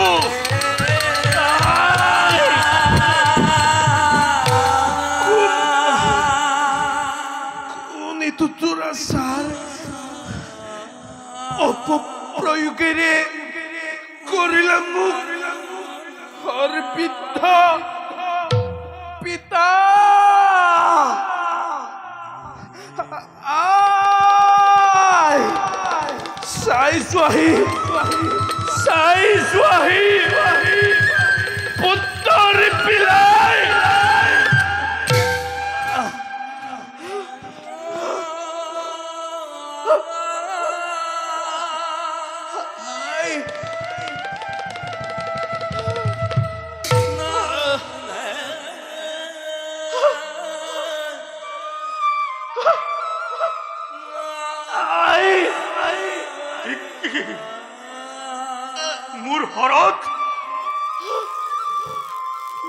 কোনেটো তোৰা ছাৰ অপপ্ৰয়োগেৰে কৰিলা মোক পিতা পিতা চাই চোৱাহি পুত্ৰৰ পিলাই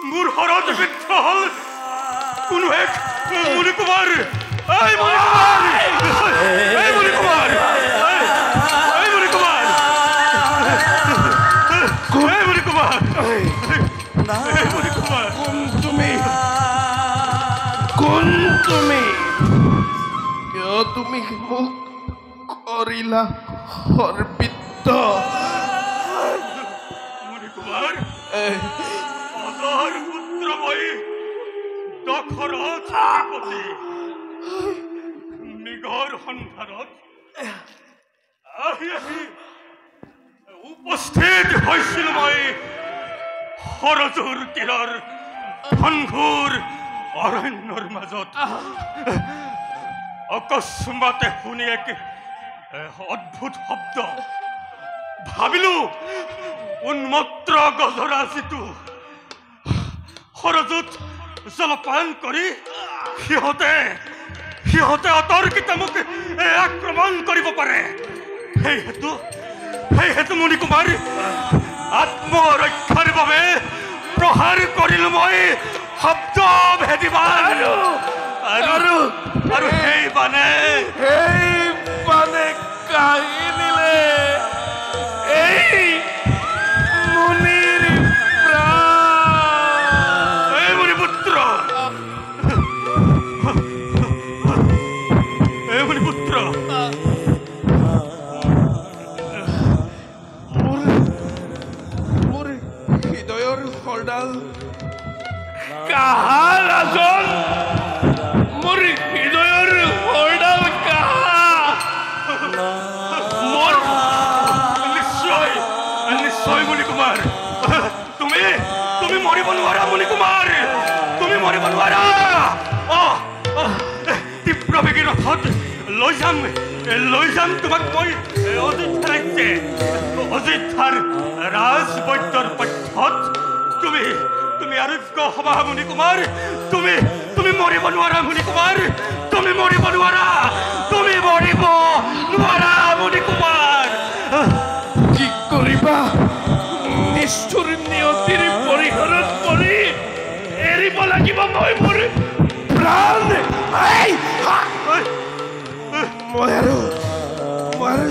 মোৰ হৰত বৃদ্ধ হল কোনো এক মুনি কুমাৰ কোন তুমি কিয় তুমি মোক কৰিলা সৰ্বিত মুনিকুমাৰ অজৰ পুত্ৰ মই দশৰথ পতি নিগৰ সন্ধানত আহি উপস্থিত হৈছিল মই সৰজুৰ তীৰৰ ঘনঘোৰ অৰণ্যৰ মাজত অকস্মাতে শুনি এক অদ্ভুত শব্দ ভাবিলো উন্মত্ত গজৰাজিটো সৰজুত জলপান কৰি সিহঁতে অতৰ্কিত মোক আক্ৰমণ কৰিব পাৰে সেইহেতু মুনিকুমাৰ আত্মৰক্ষাৰ বাবে প্ৰহাৰ কৰিলো মই শব্দ ভেদিবান আৰু সেই বানে কাঢ়ি নিলে এই মুনিৰ প্ৰাণ এই মুনিপুত্ৰ মোৰ হৃদয়ৰ হৰডাল কাহা ৰাজন মোৰ হৃদয়ৰ হৰডাল কাহা মোৰ নিশ্চয় মুনিকুমাৰ তুমি মৰিব নোৱাৰা মুনিকুমাৰ তুমি মৰিব নোৱাৰা তীব্ৰ বেগী ৰথত লৈ যাম তোমাক মই অযোধ্যাৰ ৰাজবৈদ্যৰ পক্ষত তুমি আৰোগ্য হবা মুনিকুমাৰ তুমি মৰিব নোৱাৰা মুনিকুমাৰ তুমি মৰিব নোৱাৰা মুনিকুমাৰ কি কৰিবা নিষ্ঠুৰ নিয়তিৰ পৰিহৰত পৰি এৰিব লাগিব মই মোৰ প্ৰাণ মই আৰু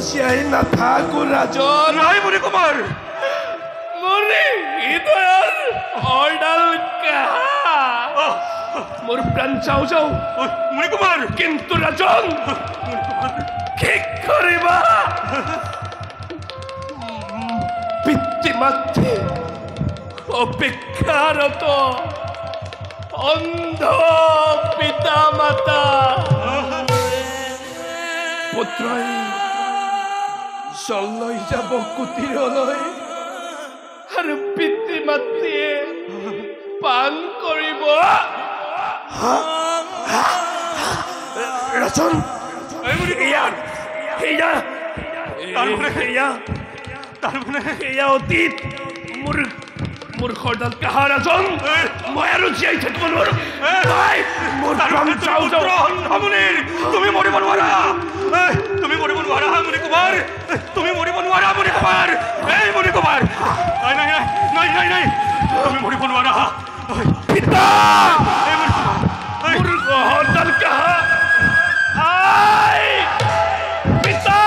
জীয়াই নাথাকো ৰাজন নাই মুনিকুমাৰ মোৰ হৃদয়ৰ হৰডাল কাহা মোৰ প্ৰাণ যাওঁ মুনিকুমাৰ কিন্তু ৰাজন কি কৰিবা পিতৃ মাতৃ অপেক্ষাৰত অন্ধ পিতা মাতা পুত্ৰই জল লৈ যাব কুটিৰলৈ আৰু পিতৃ মাতৃয়ে পান কৰিব ৰাজন সেয়া অতীত মোৰ খৰডাল কাহা ৰাজন মই আৰু জীয়াই থাকিব নোৱাৰো তুমি মৰিব নোৱাৰা মুনিকুমাৰ তুমি মৰিব নোৱাৰা মুনিকুমাৰ এই মুনিকুমাৰ নাই তুমি মৰিব নোৱাৰা পিতা মোৰ খৰডাল কাহা পিতা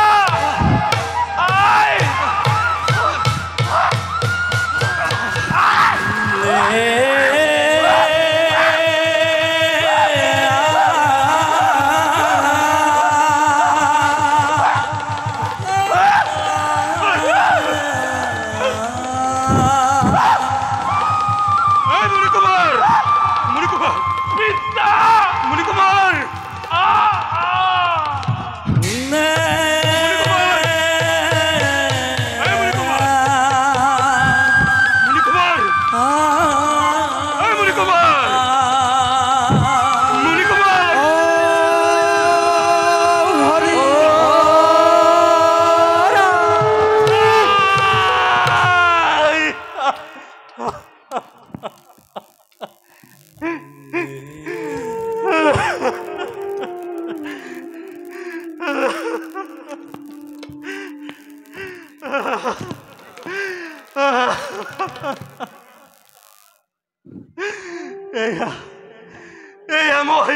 এয়া মই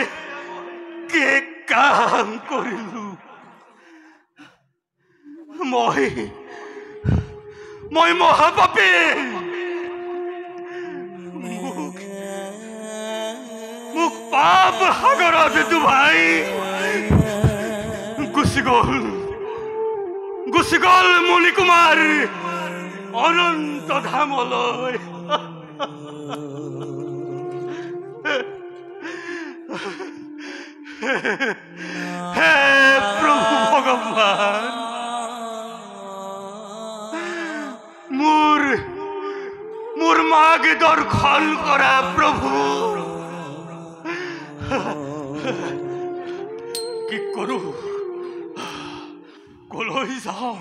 কি কাম কৰিলো মই মহাপাপী মোক পাপ সাগৰত ডুবাই গুচি গ'ল গুচি গ'ল মণিকুমাৰ অনন্ত ধামলৈ। হে প্ৰভু ভগৱান, মোৰ মাক দৰ্শন কৰা প্ৰভু। কি কৰো, কলৈ যাওঁ?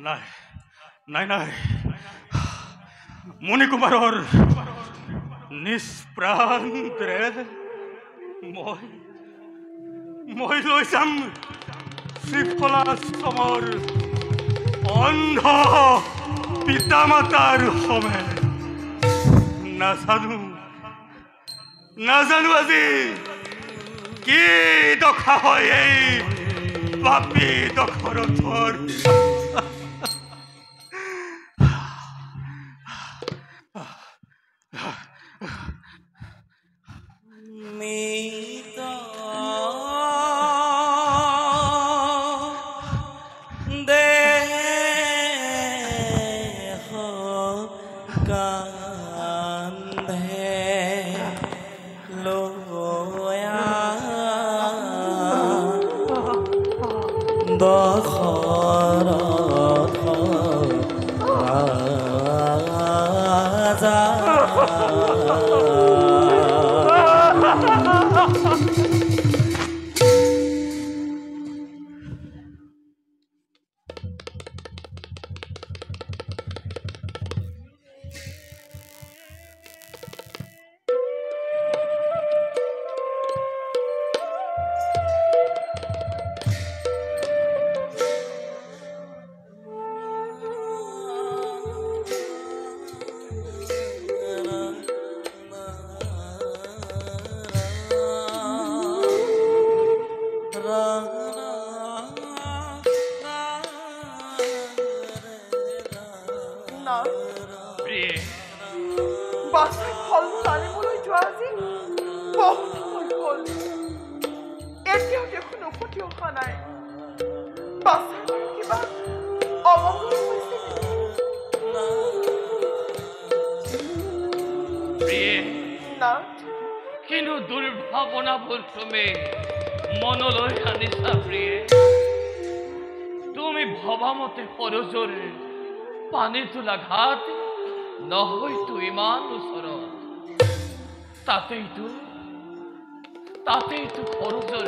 নাই নাই নাই, মণিকুমাৰৰ নিষ্প্ৰাণৰে মই লৈ যাম শ্ৰীফলাশ্ৰমৰ অন্ধ পিতা মাতাৰ সমে। নাজানো আজি কি দশা হয় এই পাপী দশৰথৰ। কিন্তু দুৰ্ভাৱনাবোৰ তুমি মনলৈ আনিছা প্ৰিয়ে। তুমি ভবামতে সৰজৰ পানী তোলা ঘাট নহয়তো ইমান ওচৰত। তাতেইতো সৰজৰ,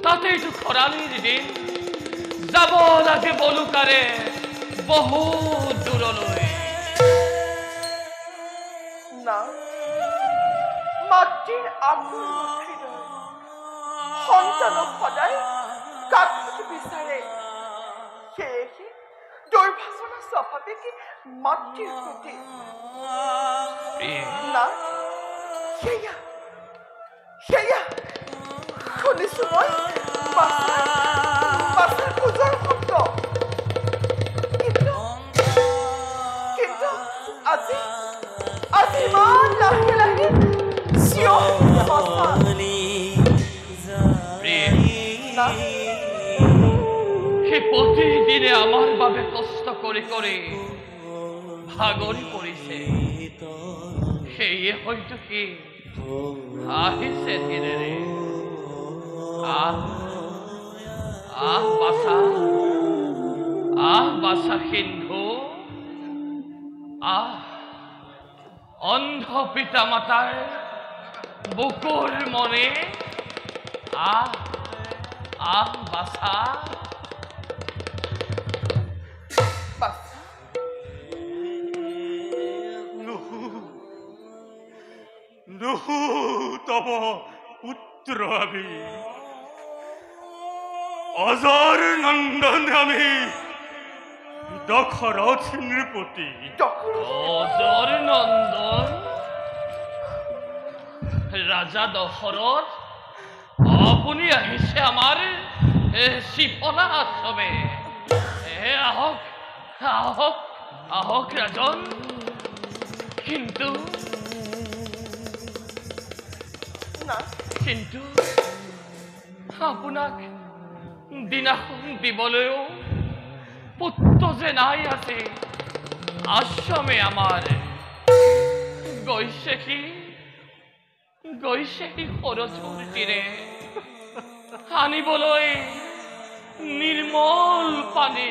তাতেইতো খৰালিৰ দিন। যাব লাগে বলুকাৰে বহুত দূৰলৈ। মাতৃৰ আকুল সন্তানক সদায় কাষত বিচাৰে। সেয়েহে দুৰ্ভাৱনা স্বাভাৱিক মাতৃৰ প্ৰতি। সেয়া শুনিছো মই বাছাৰ পূজাৰ শব্দ। কিন্তু আজি ইমান লাহে লাহে সে প্ৰতিদিনে আমাৰ বাবে কষ্ট কৰি কৰি ভাগৰি পৰিছে। সেয়ে হয়তো কি আহিছে ধীৰেৰে। বাছা সিন্ধু, অন্ধ পিতা মাতাৰ বুকুৰ মনে বাছা। নুহু তব পুত্ৰ আমি, অজৰ নন্দন আমি দশৰথ নৃপতি। অজৰ নন্দন ৰাজা দশৰথ, আপুনি আহিছে আমাৰ শ্ৰীফলা আশ্ৰমে। আহক আহক আহক ৰাজন। কিন্তু আপোনাক দিনাখন দিবলৈও পুত্ৰ যে নাই আছে আশ্ৰমে আমাৰ গৈছে কি সৰচুৰ তীৰে আনিবলৈ নিৰ্মল পানী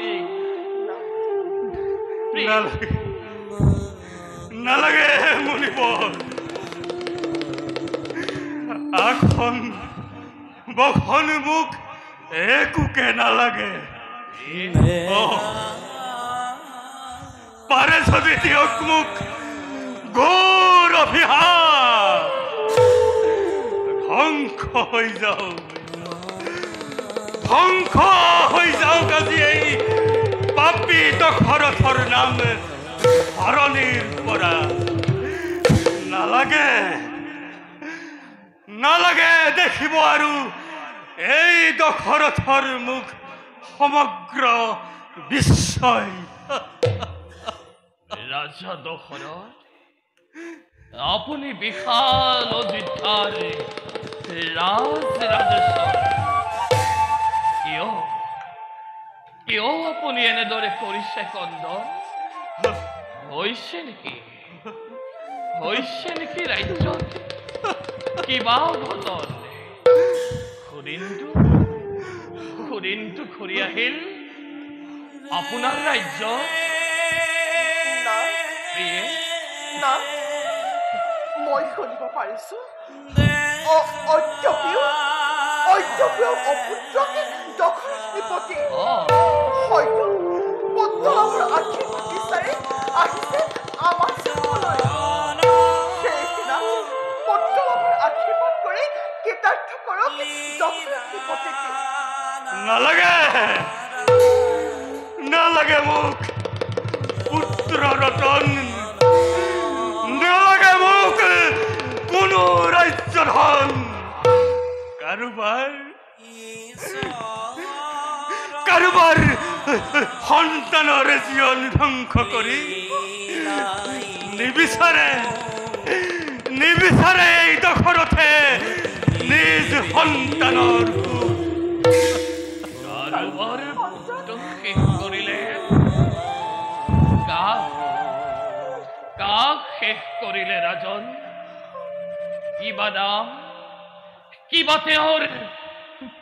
নালাগে মুনিবৰ এখন বখন মোক একোকে নালাগে পাৰে যদি দিয়ক মোক ঘোৰ অভিশাপ ধ্বংস হৈ যাওক আজি এই পাপী দশৰথৰ নাম ধৰণীৰ পৰা নালাগে দেখিব আৰু এই দশৰথৰ মুখ সমগ্ৰ বিশ্বই ৰাজা দশৰথ আপুনি বিশাল অযোধ্যাৰ ৰাজেশ্বৰ কিয় আপুনি এনেদৰে কৰিছে কন্দন হৈছে নেকি ৰাজ্যত কিবা ঘটন সুদিনটো ঘূৰি আহিল আপোনাৰ ৰাজ্য না মই শুনিব পাৰিছো অত্যপীয় অপুত্ৰকে দশৰথীপতি হয়তো পুত্ৰৰ আশীৰ্বাদ বিচাৰি আহিছে আমাৰ চাবলৈ সেইদিনা পুত্ৰৰ আশীৰ্বাদ কৰি কৃতাৰ্থ কৰক দশৰথীপতিকে নালাগে মোক পুত্ৰ ৰতন নালাগে মোক কোনো ৰাজ্য ধন কাৰোবাৰ সন্তানৰ জীৱন ধ্বংস কৰি নিবিচাৰে এই দশৰথে নিজ সন্তানৰ শেষ কৰিলে কাক শেষ কৰিলে ৰাজন কিবা নাম কিবা তেওঁৰ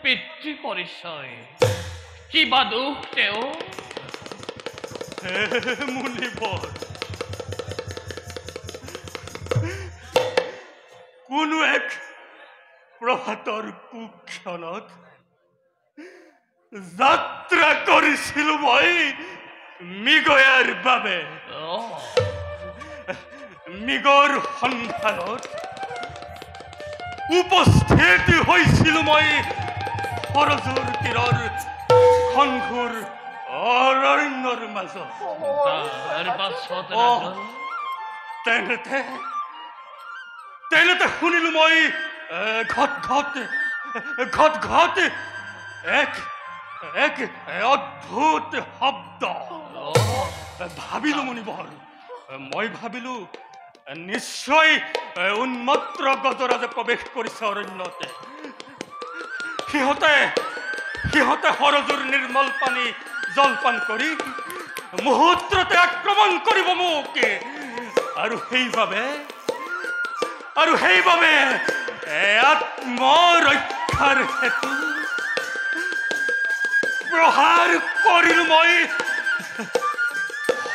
পিতৃ পৰিচয় কিবা দুখ তেওঁ মুনিবৰ কোনো এক প্ৰভাতৰ কুক্ষণত যাত্ৰা কৰিছিলো মই মৃগয়াৰ বাবে মৃগৰ সন্ধানত উপস্থিত হৈছিলো মই সৰজুৰ তীৰৰ ঘনঘোৰ অৰণ্যৰ মাজত তেনেতে শুনিলো মই ঘট ঘট এক অদ্ভুত শব্দ ভাবিলো মুনিবৰ মই ভাবিলো নিশ্চয় উন্মত্ত গজৰাজে প্ৰৱেশ কৰিছে অৰণ্যতে সিহঁতে সৰজুৰ নিৰ্মল পানী জলপান কৰি মুহূৰ্ততে আক্ৰমণ কৰিব মোক আৰু সেইবাবে আত্মৰক্ষাৰ হেতু প্ৰহাৰ কৰিলো মই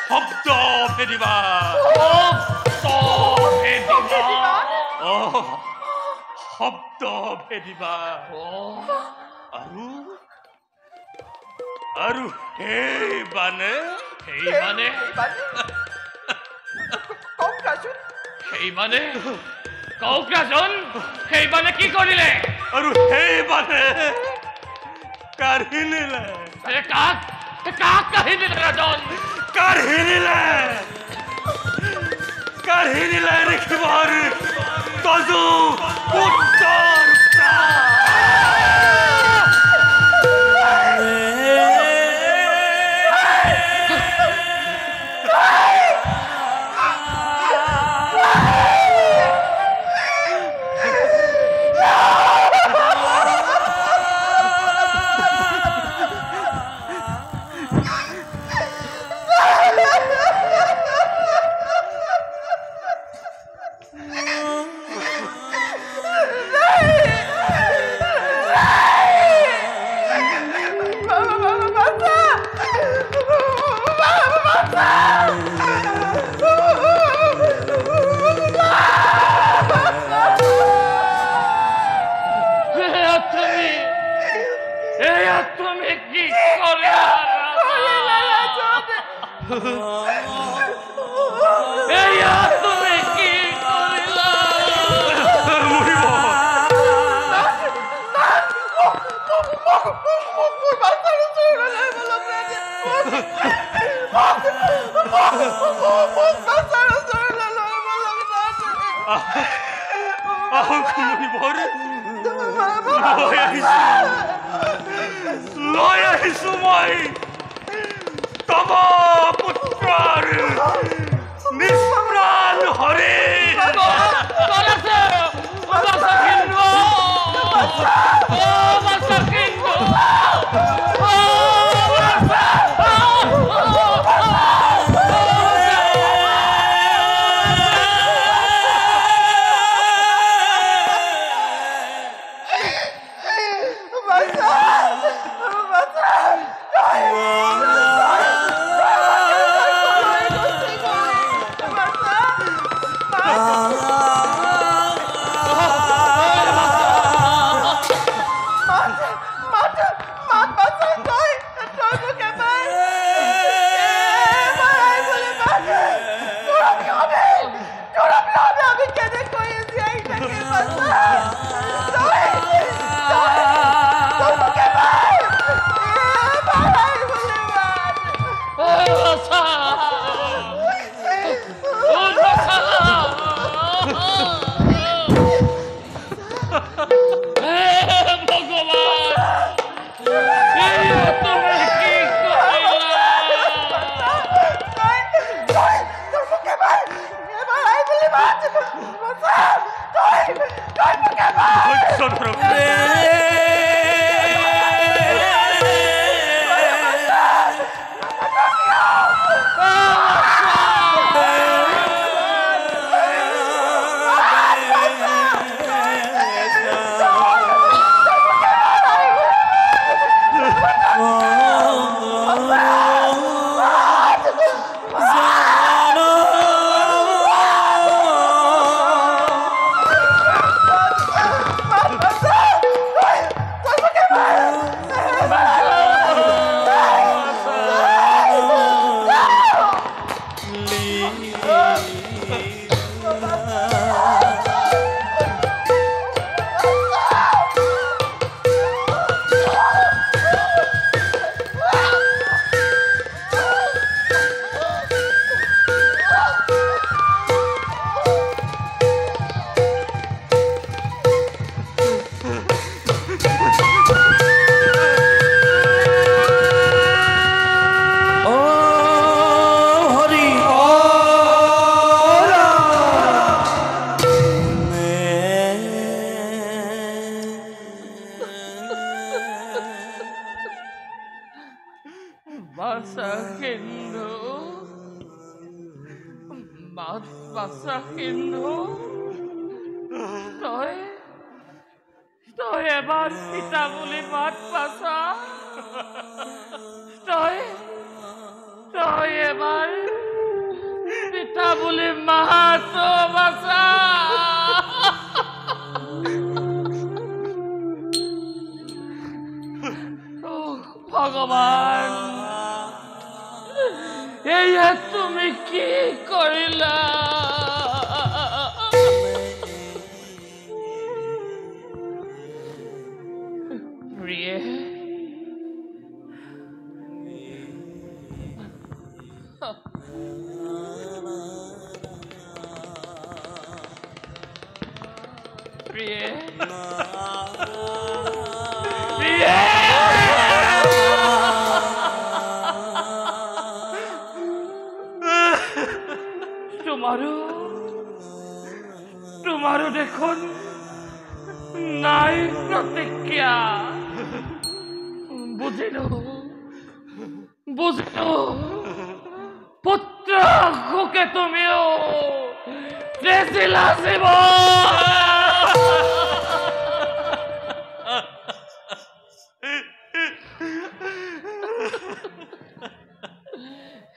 শব্দ ভেদিবা আৰু সেইবানে কি কৰিলে আৰু সেইবানে কাঢ়ি নিলে কাক কাঢ়ি নিলে ৰাজন কাঢ়ি নিলে দেখিবৰ তজু পুত্ৰৰ তুমি কি কৰিলা এয়া তুমি কি কৰিলা লৈ আহিছো মই তমা পুত্ৰৰ নিষ্প্ৰাণ হৰি তই এবাৰ পিতা বুলি মাত পাছা তই এবাৰ পিতা বুলি মাত পাছা ভগৱান এয়া তুমি কি কৰিলা প্ৰিয়ে প্ৰিয়ে প্ৰিয়ে তোমাৰো দেখোন নাই প্ৰতিক্ৰিয়া বুজিলো পুত্ৰ শোকে তুমিও দেখিলা শিৱ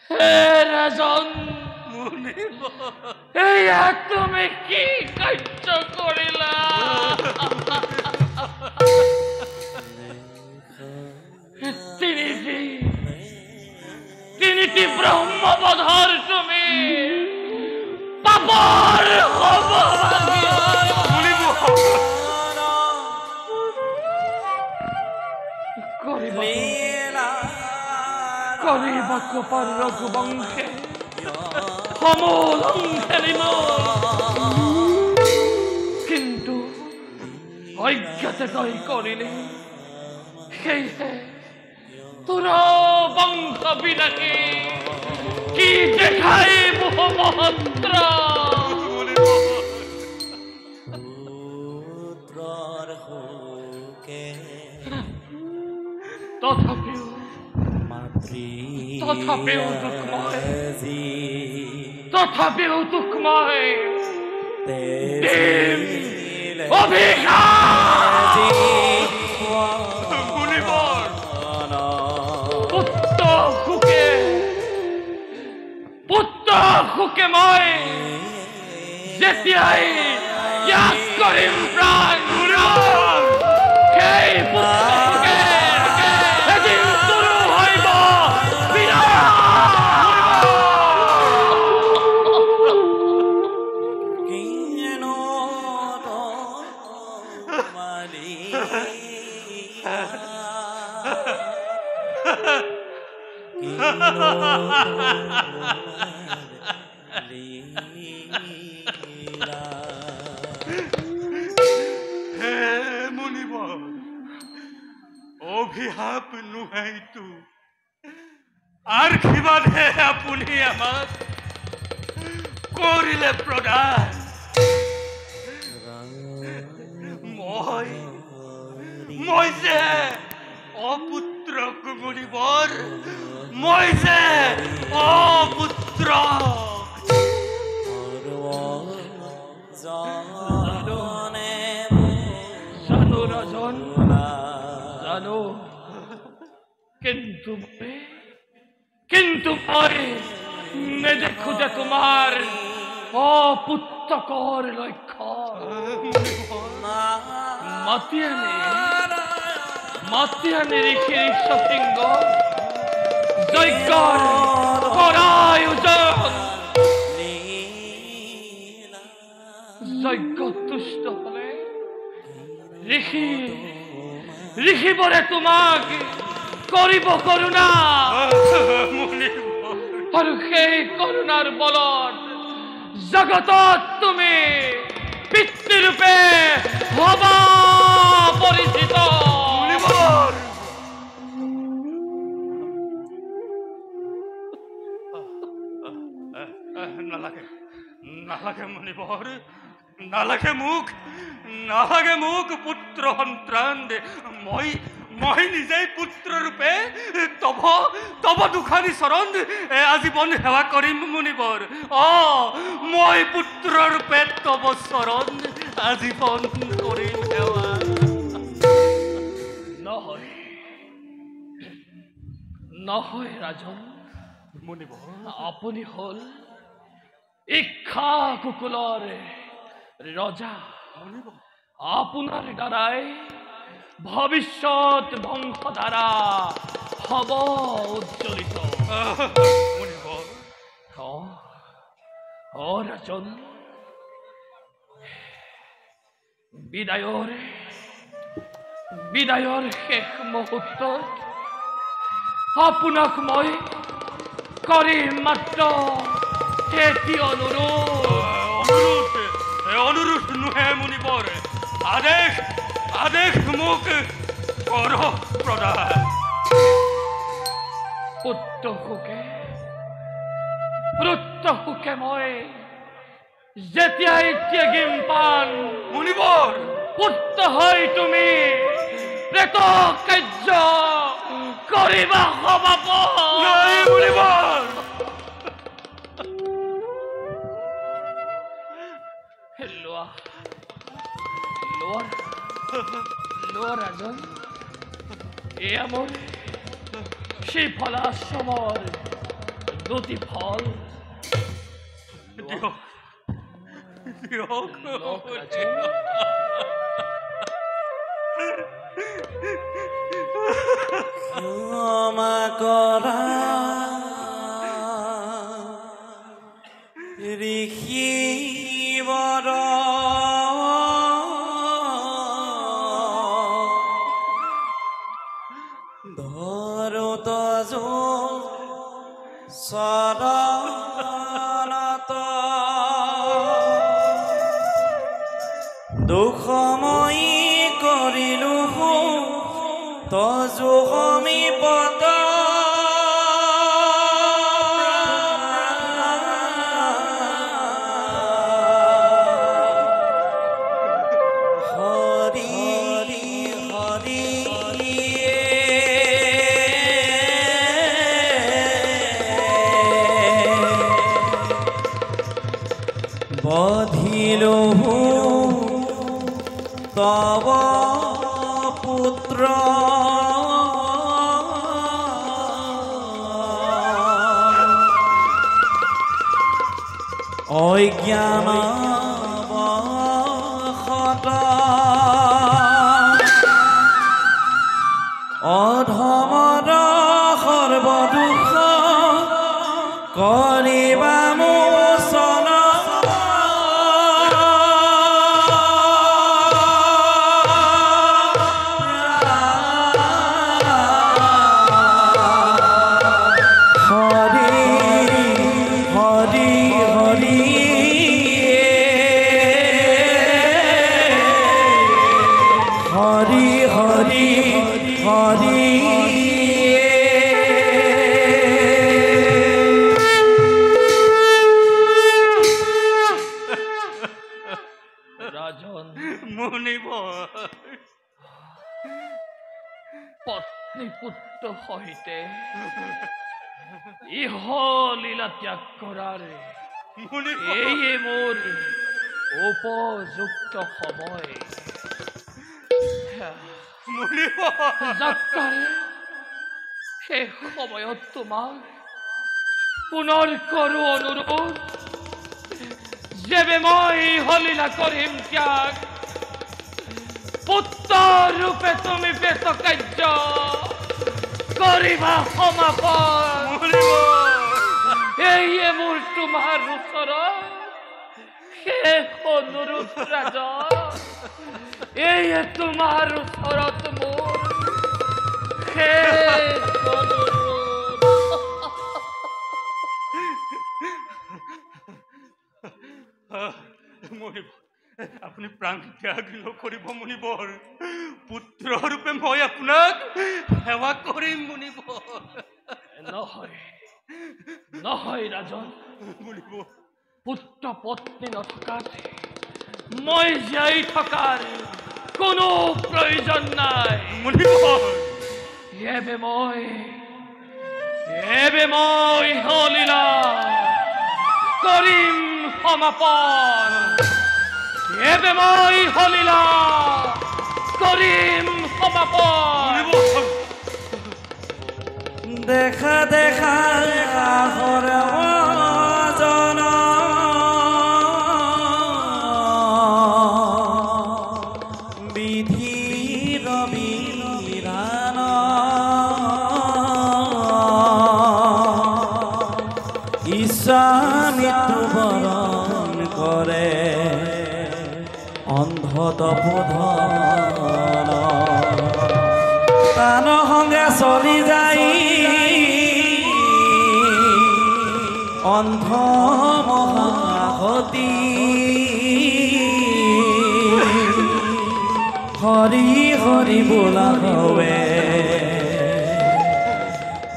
হে ৰাজন এয়া তুমি কি কাৰ্য কৰিলা সমবধর তুমি পাপর হব করিবাক পারক বংশে সমলংঘে কিন্তু অজ্ঞাতে তই করিলে সেয়ে তোরা বংশ বিনাশী কি দেখাই মহমন্ত্র তথাপিও দুঃখময় অভিশাপ পুত্ৰ সুখে মই যেতিয়াই ত্যাগ কৰিম প্ৰাণ সেই পুত্ৰকে এদিন তোৰো হইব অভিশাপ নুহেইতো আৰ কিবাদে আপুনি আমাক কৰিলে প্ৰদান মই যে অপুত্ৰক মৰিবৰ মই যে অপুত্ৰ জানো ৰাজন জানো কিন্তু মই নেদেখো যে তোমাৰ অপুত্ৰকৰ লক্ষ্য মাতি আনি ঋষিৰ সিংহ যজ্ঞৰ কৰায়োজন যজ্ঞ তুষ্ট হলে ঋষিবৰে তোমাক কৰিব কৰুণা আৰু সেই কৰুণাৰ বলত জগতত তুমি পিতৃৰূপে হবা পৰিচিত নালাগে মণিবৰ নালাগে মোক পুত্ৰ সন্তান মই নিজেই পুত্ৰ ৰূপে তব দুখানি চৰণ আজীৱন সেৱা কৰিম মণিবৰ মই পুত্ৰ ৰূপে তব চৰণ আজীৱন কৰিম সেৱা নহয় ৰাজন মণিবৰ আপুনি হল ইক্ষা কুকুলৰ ৰজা আপোনাৰ দ্বাৰাই ভৱিষ্যত বংশধাৰা হব উজ্জ্বলিত ৰাজন বিদায়ৰ শেষ মুহূৰ্তত আপোনাক মই কৰিম মাত্ৰ এটি অনুৰোধ নুহে মণিবৰ আদেশ মোক কৰ প্ৰদান পুত্ৰ সুখে মই যেতিয়াই ত্যাগিম পান মণিবৰ পুত্ৰ হৈ তুমি প্ৰেত কাৰ্য কৰিবা সমাপ মণিবৰ লোৱা ৰাজন এয়া মোৰ সেই ফলাশ্ৰমৰ দুটি ফল ক্ষমা কৰা তজু চৰণত দুখময়ী কৰিলো তজু সমীপত বধিলহু তব পুত্ৰ অজ্ঞান বশত অধমৰ সৰ্বদুখ কৰিবা মোচন পত্নী পুত্ৰ সহিতে ইহ লীলা ত্যাগ কৰাৰ এইয়ে মোৰ উপযুক্ত সময়। যাত্ৰাৰে সেই সময়ত তোমাক পুনৰ কৰো অনুৰোধ, যেবে মই ইহ লীলা কৰিম ত্যাগ, পুত্ৰ ৰূপে তুমি বেত কাৰ্য কৰিবা সমাপন। এইয়ে মোৰ তোমাৰ ওচৰত শেষ অনুৰোধ ৰাজন, এইয়ে তোমাৰ ওচৰত মোৰ শেষ অনুৰোধ। আপুনি প্ৰাণ ত্যাগ নকৰিব মুনিবৰ, পুত্ৰ ৰূপে মই আপোনাক সেৱা কৰিম মুনিবৰ। নহয় নহয় ৰাজন, পুত্ৰ পত্নী নথকাতে মই জীয়াই থকাৰ কোনো প্ৰয়োজন নাই মুনিবৰ। এবে মই হলীলা কৰিম সমাপন। এবে মই হলীলা কৰিম সমাপন। দেখা দেখা জন বিধিৰ বিধান ইচ্ছা মৃত্যু বৰণ কৰে অন্ধত বোধন তান সংগে চলি যাই অন্ধ মহাহতী হৰি হৰি বোলা হৱে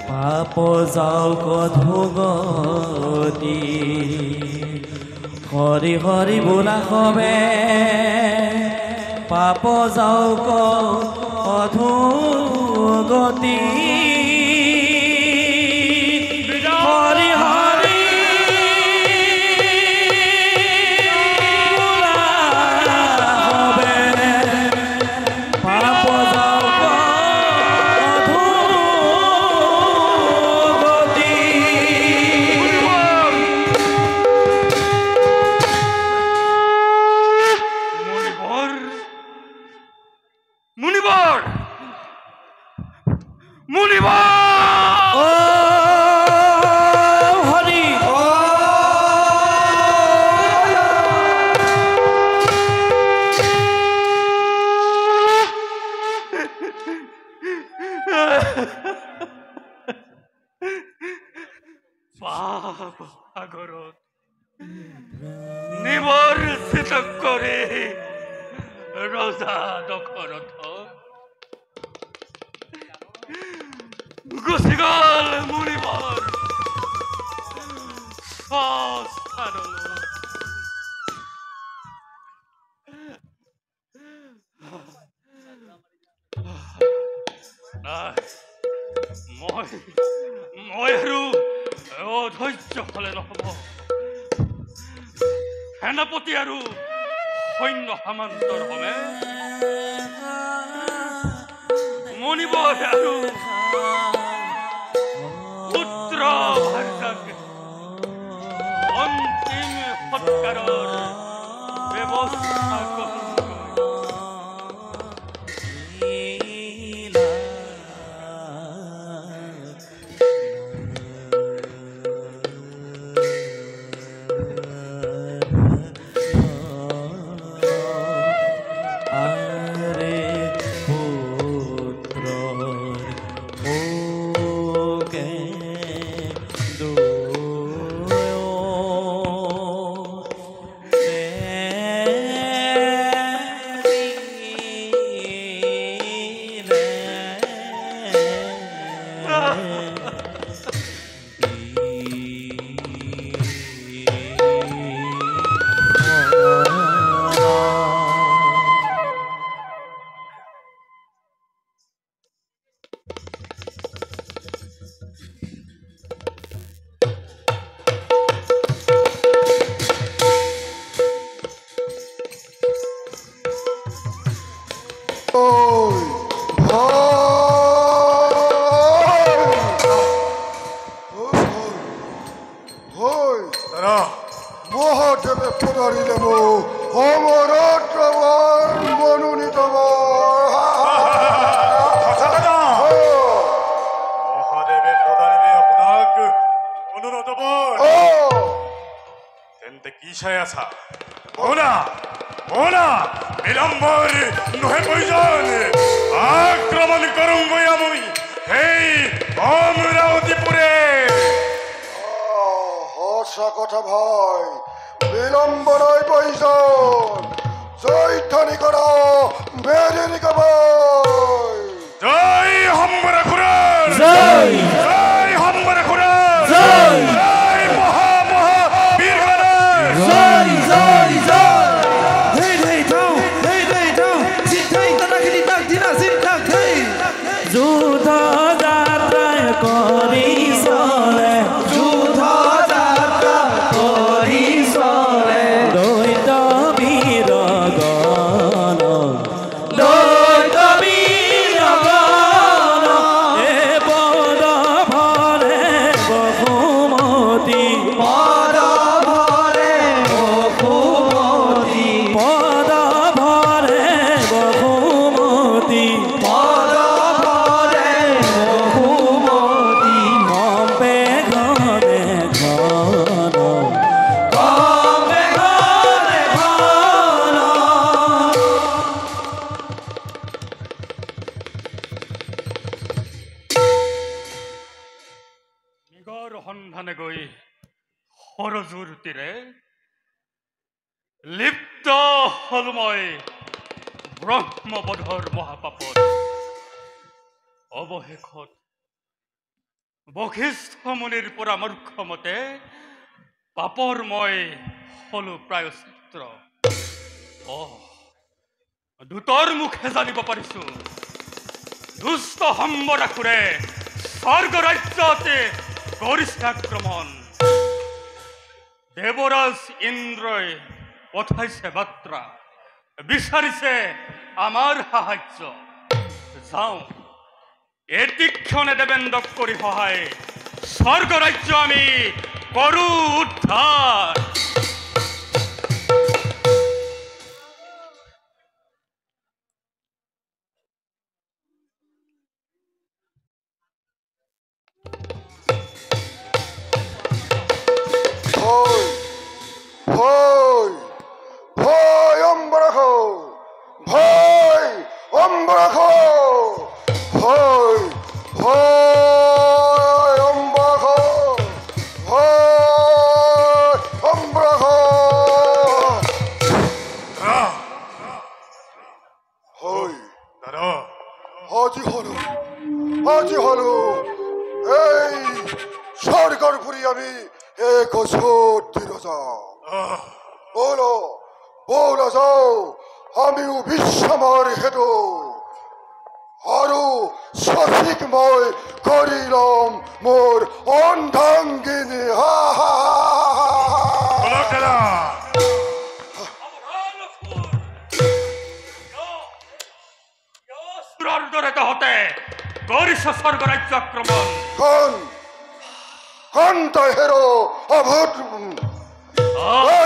পাপ যাওক ধুগতি হৰি হৰি বোলা হৱে পাপ যাওক অধুগতি হৰি হৰি মুনিবৰ পাপ সাগৰত নিমজ্জিত কৰি ৰজা দশৰথ গুচি গ'ল মুনিবৰ স্বস্থানলৈ। মই আৰু অধৈৰ্য হলে নহব। সেনাপতি আৰু সৈন্য সামন্তৰ হমে মণিবৰ আৰু পুত্ৰ ভাৰ্যাক অন্তিম সৎকাৰৰ ব্যৱস্থা কৰোঁ। মহাদেবে পদাৰিলে অমৰত মনোনীত মহাদেবে পদাৰিলে আপোনাক অনুৰোধ তেন্তে কি চাই আছা? মৌনা মৌনা বিলম্বৰ নহয় প্ৰয়োজন। আক্ৰমণ কৰোঁগৈ আমি সেই অমৰাৱতীপুৰে। সঁচা কথা ভাই, বিলম্ব নয় প্রয়োজন। জয়ধ্বনি করা মেদিনীকে ভাই। জয় হম্বরা খুরার, জয় জয় হম্বরা খুরার, জয় জয় মহা মহা বীরগণের, জয় জয় জয়। ধেই ধেই থাও, ধেই ধেই থাও, চিঠাই তানাখিনি তাক দিনা চিন্তাক ধেই। যুদ্ধ যাত্রায় করি চলে, যুদ্ধ যাত্রা করি চলে। দৈত বীর গণ, দৈত বীর গণ, এ পদ ভরে বসুমতী, পদ ভরে বসুমতী, পদ ভরে বসুমতী, পদ ভরে বসুমতী। কম্পে ঘনে ঘন, কম্পে ঘনে ঘন। নিগৰ সন্ধানে গৈ সৰজুৰ তীৰে লিপ্ত হল মই ব্ৰহ্মবধৰ মহাপাপত। অৱশেষত বশিষ্ঠ মুনিৰ পৰামৰ্শ মতে পাপৰ মই হলো প্ৰায়শ্চিত্ত। দূতৰ মুখে জানিব পাৰিছো দুষ্ট সম্বৰাসুৰে স্বৰ্গ ৰাজ্যতে কৰিছে আক্ৰমণ। দেৱৰাজ ইন্দ্ৰই পঠাইছে বাৰ্তা, বিচাৰিছে আমাৰ সাহায্য। যাওঁ এতিক্ষণে দেৱেন্দ্ৰক কৰি সহায়, স্বৰ্গ ৰাজ্য আমি কৰো উদ্ধাৰ। ভয় ভয় অম্বৰখ, ভয় অম্বৰখ, ভয় ভয় অম্বৰখ, ভয় স্বৰ্গৰ ফুৰি আমি এক ওচৰত দি যাওঁ বলো বলো যাওঁ আমিও বিশ্ৰামৰ হেতু আৰু সঠিক মই কৰি ল'ম মোৰ অৰ্ধাংগিনী হা হা হতে গরিষ্ঠ স্বর্গ রাজ্য আক্রমণ কোন তই হেরো অভূত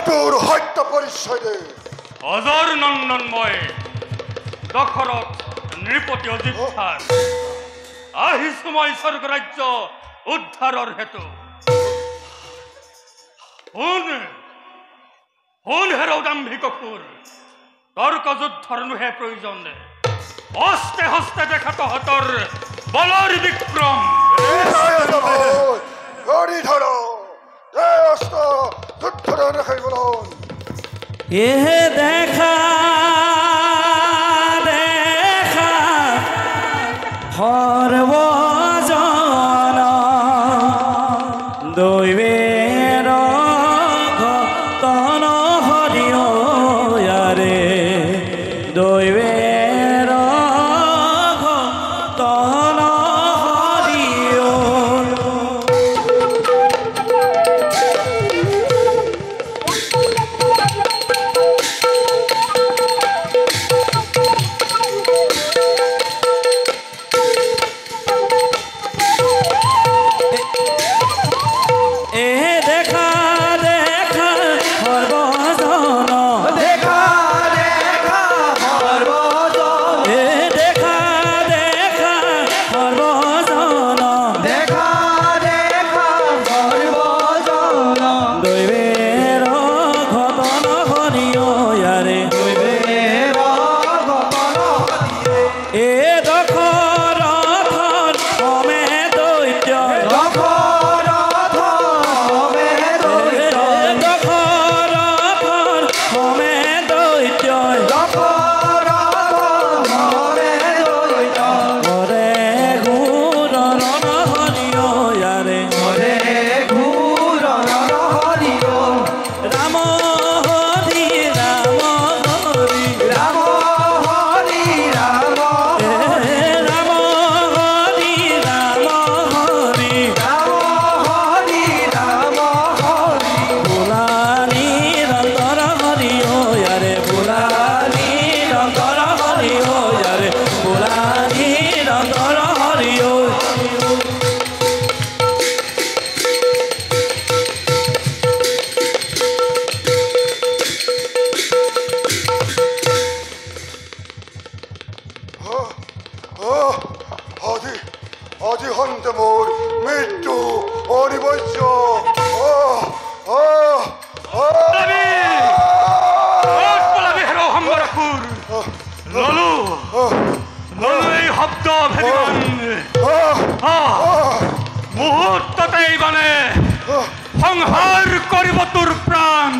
তোর হত্যা পরিচয় দে অজর নন্দনময় দখলত নৃপতি অজিৎসার আহিছো মই স্বর্গ রাজ্য উদ্ধাৰৰ হেতু শুন হেৰ দাম্ভিক সুৰ তৰ্ক যুদ্ধৰ নুহে প্ৰয়োজন হস্তে হস্তে দেখা তহঁতৰ বলৰ বিক্ৰম গড়ি ধৰো অস্ত যুদ্ধৰ দেখাই বলন এহে দেখা দেখা সৰ্বজন দৈবেৰ ঘটন হৰিয় ইয়াৰে দৈবেৰ ঘটন হৰিয় আজি হন্তে মোৰ মৃত্যু অনিবাৰ্য এই শব্দ মুহূৰ্ততেই মানে সংহাৰ কৰিব তোৰ প্ৰাণ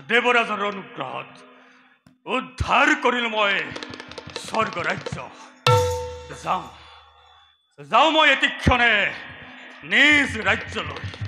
দেৱৰাজৰ অনুগ্ৰহত উদ্ধাৰ কৰিলো মই স্বৰ্গ ৰাজ্য যাওঁ মই এতি ক্ষণে নিজ ৰাজ্যলৈ